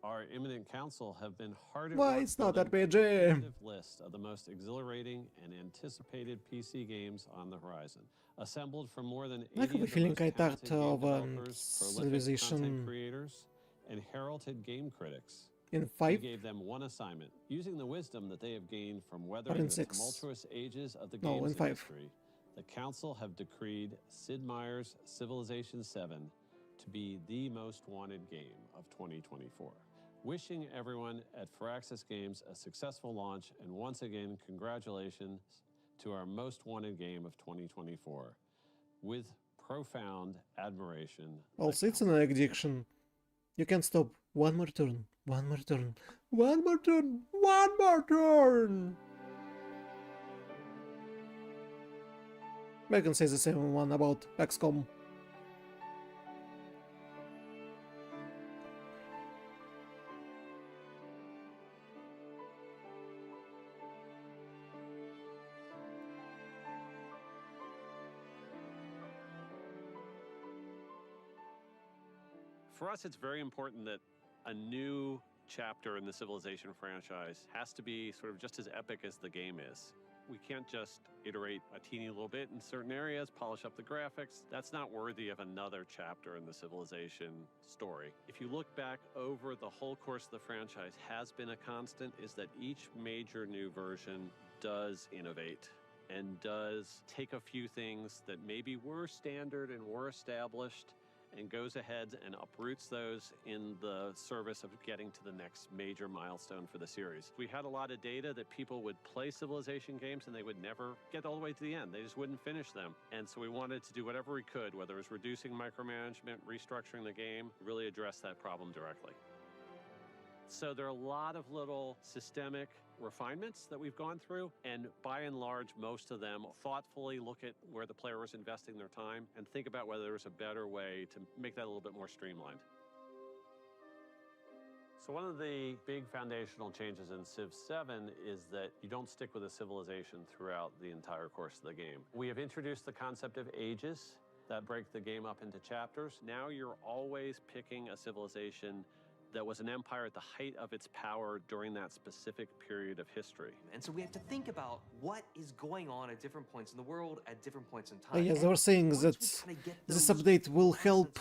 our imminent council have been hard at Why work it's not building RPG? a definitive list of the most exhilarating and anticipated PC games on the horizon. Assembled from more than 80 I have a of the feeling most I talented talked game of developers, prolific content Civilization creators, and heralded game critics. in We 5 gave them one assignment, using the wisdom that they have gained from or weathering in the 6. tumultuous ages of the No, in games 5. industry. The council have decreed Sid Meier's Civilization 7 to be the most wanted game of 2024. Wishing everyone at Firaxis Games a successful launch, and once again, congratulations to our most wanted game of 2024. With profound admiration. Also, it's an addiction. You can't stop. One more turn. One more turn. One more turn. One more turn. I can say the same one about XCOM. For us, it's very important that a new chapter in the Civilization franchise has to be sort of just as epic as the game is. We can't just iterate a teeny little bit in certain areas, polish up the graphics. That's not worthy of another chapter in the Civilization story. If you look back over the whole course of the franchise, has been a constant is that each major new version does innovate and does take a few things that maybe were standard and were established and goes ahead and uproots those in the service of getting to the next major milestone for the series. We had a lot of data that people would play Civilization games and they would never get all the way to the end. They just wouldn't finish them. And so we wanted to do whatever we could, whether it was reducing micromanagement, restructuring the game, really address that problem directly. So there are a lot of little systemic refinements that we've gone through, and by and large, most of them thoughtfully look at where the player was investing their time and think about whether there's a better way to make that a little bit more streamlined. So one of the big foundational changes in Civ 7 is that you don't stick with a civilization throughout the entire course of the game. We have introduced the concept of ages that break the game up into chapters. Now you're always picking a civilization that was an empire at the height of its power during that specific period of history. And so we have to think about what is going on at different points in the world at different points in time. Yes, they were saying that this update will help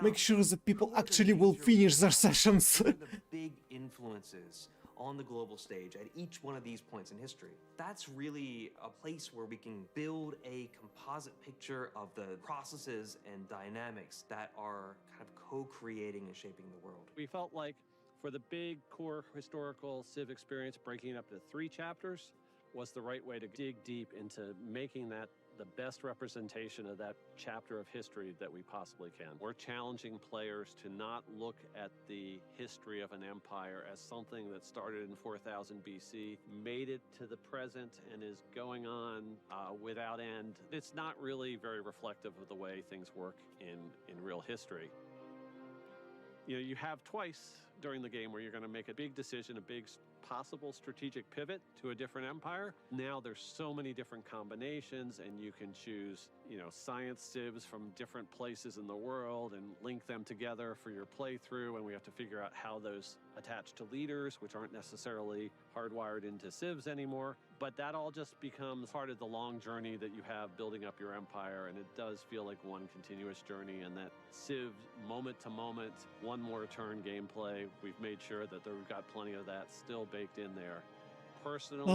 make sure that people actually will finish their sessions. The big influences on the global stage at each one of these points in history. That's really a place where we can build a composite picture of the processes and dynamics that are kind of co-creating and shaping the world. We felt like for the big core historical Civ experience, breaking it up to 3 chapters was the right way to dig deep into making that the best representation of that chapter of history that we possibly can. We're challenging players to not look at the history of an empire as something that started in 4000 BC, made it to the present, and is going on without end. It's not really very reflective of the way things work in real history. You know, you have twice during the game where you're going to make a big decision, a big possible strategic pivot to a different empire. Now there's so many different combinations, and you can choose, you know, science civs from different places in the world and link them together for your playthrough, and we have to figure out how those attach to leaders, which aren't necessarily hardwired into civs anymore. But that all just becomes part of the long journey that you have building up your empire, and it does feel like one continuous journey, and that civ moment to moment, one more turn gameplay, we've made sure that we've got plenty of that still baked in there. Personally,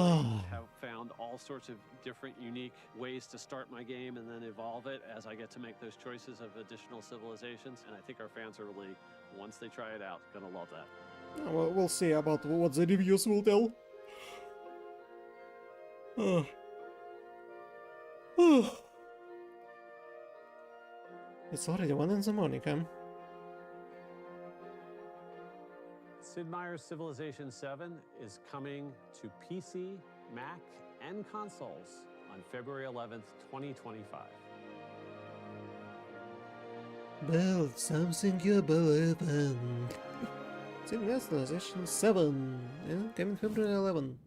have found all sorts of different unique ways to start my game and then evolve it as I get to make those choices of additional civilizations, and I think our fans are really, once they try it out, gonna love that. Well, we'll see about what the reviews will tell. It's already 1 in the morning, huh? Sid Meier's Civilization 7 is coming to PC, Mac, and consoles on February 11th, 2025. Build something you believe in. Civilization 7, yeah, coming February 11.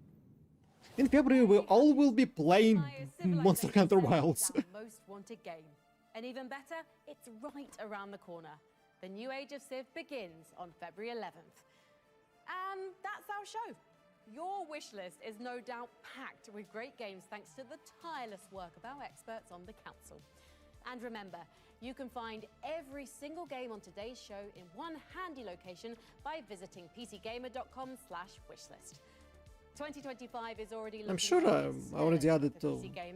In February, we all will be playing Monster Hunter Wilds. Most wanted game. And even better, it's right around the corner. The new age of Civ begins on February 11th. And that's our show. Your wish list is no doubt packed with great games thanks to the tireless work of our experts on the council. And remember, you can find every single game on today's show in one handy location by visiting pcgamer.com/wishlist. 2025 is already looking I'm sure I already added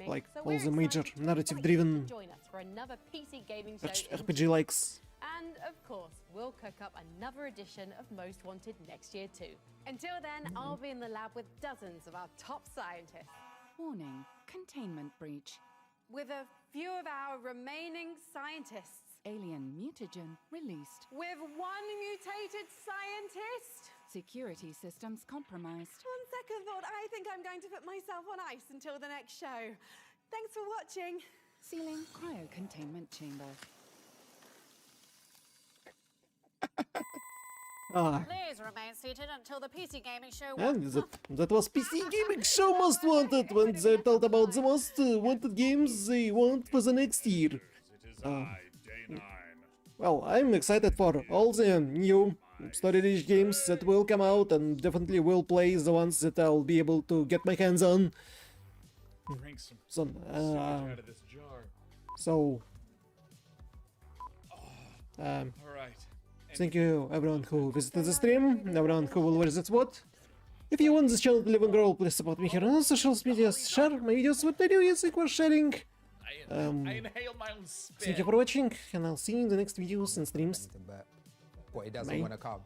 like all the major narrative-driven join us for another PC gaming show RPG likes. And of course, we'll cook up another edition of Most Wanted next year too. Until then, I'll be in the lab with dozens of our top scientists. Warning, containment breach. With a few of our remaining scientists. Alien mutagen released. With one mutated scientist. Security systems compromised. On second thought, I think I'm going to put myself on ice until the next show. Thanks for watching. Sealing cryo-containment chamber. Please remain seated until the PC gaming show. And that was PC Gaming Show Most Wanted when they told about the most wanted games they want for the next year. Well, I'm excited for all the new story-rich games that will come out, and definitely will play the ones that I'll be able to get my hands on. Thank you everyone who visited the stream, everyone who will watch this VOD. If you want this channel to live and grow, please support me here on social media, share my videos with the new for sharing. I inhaled my own spit. Thank you for watching, and I'll see you in the next videos and streams. But he doesn't want to come.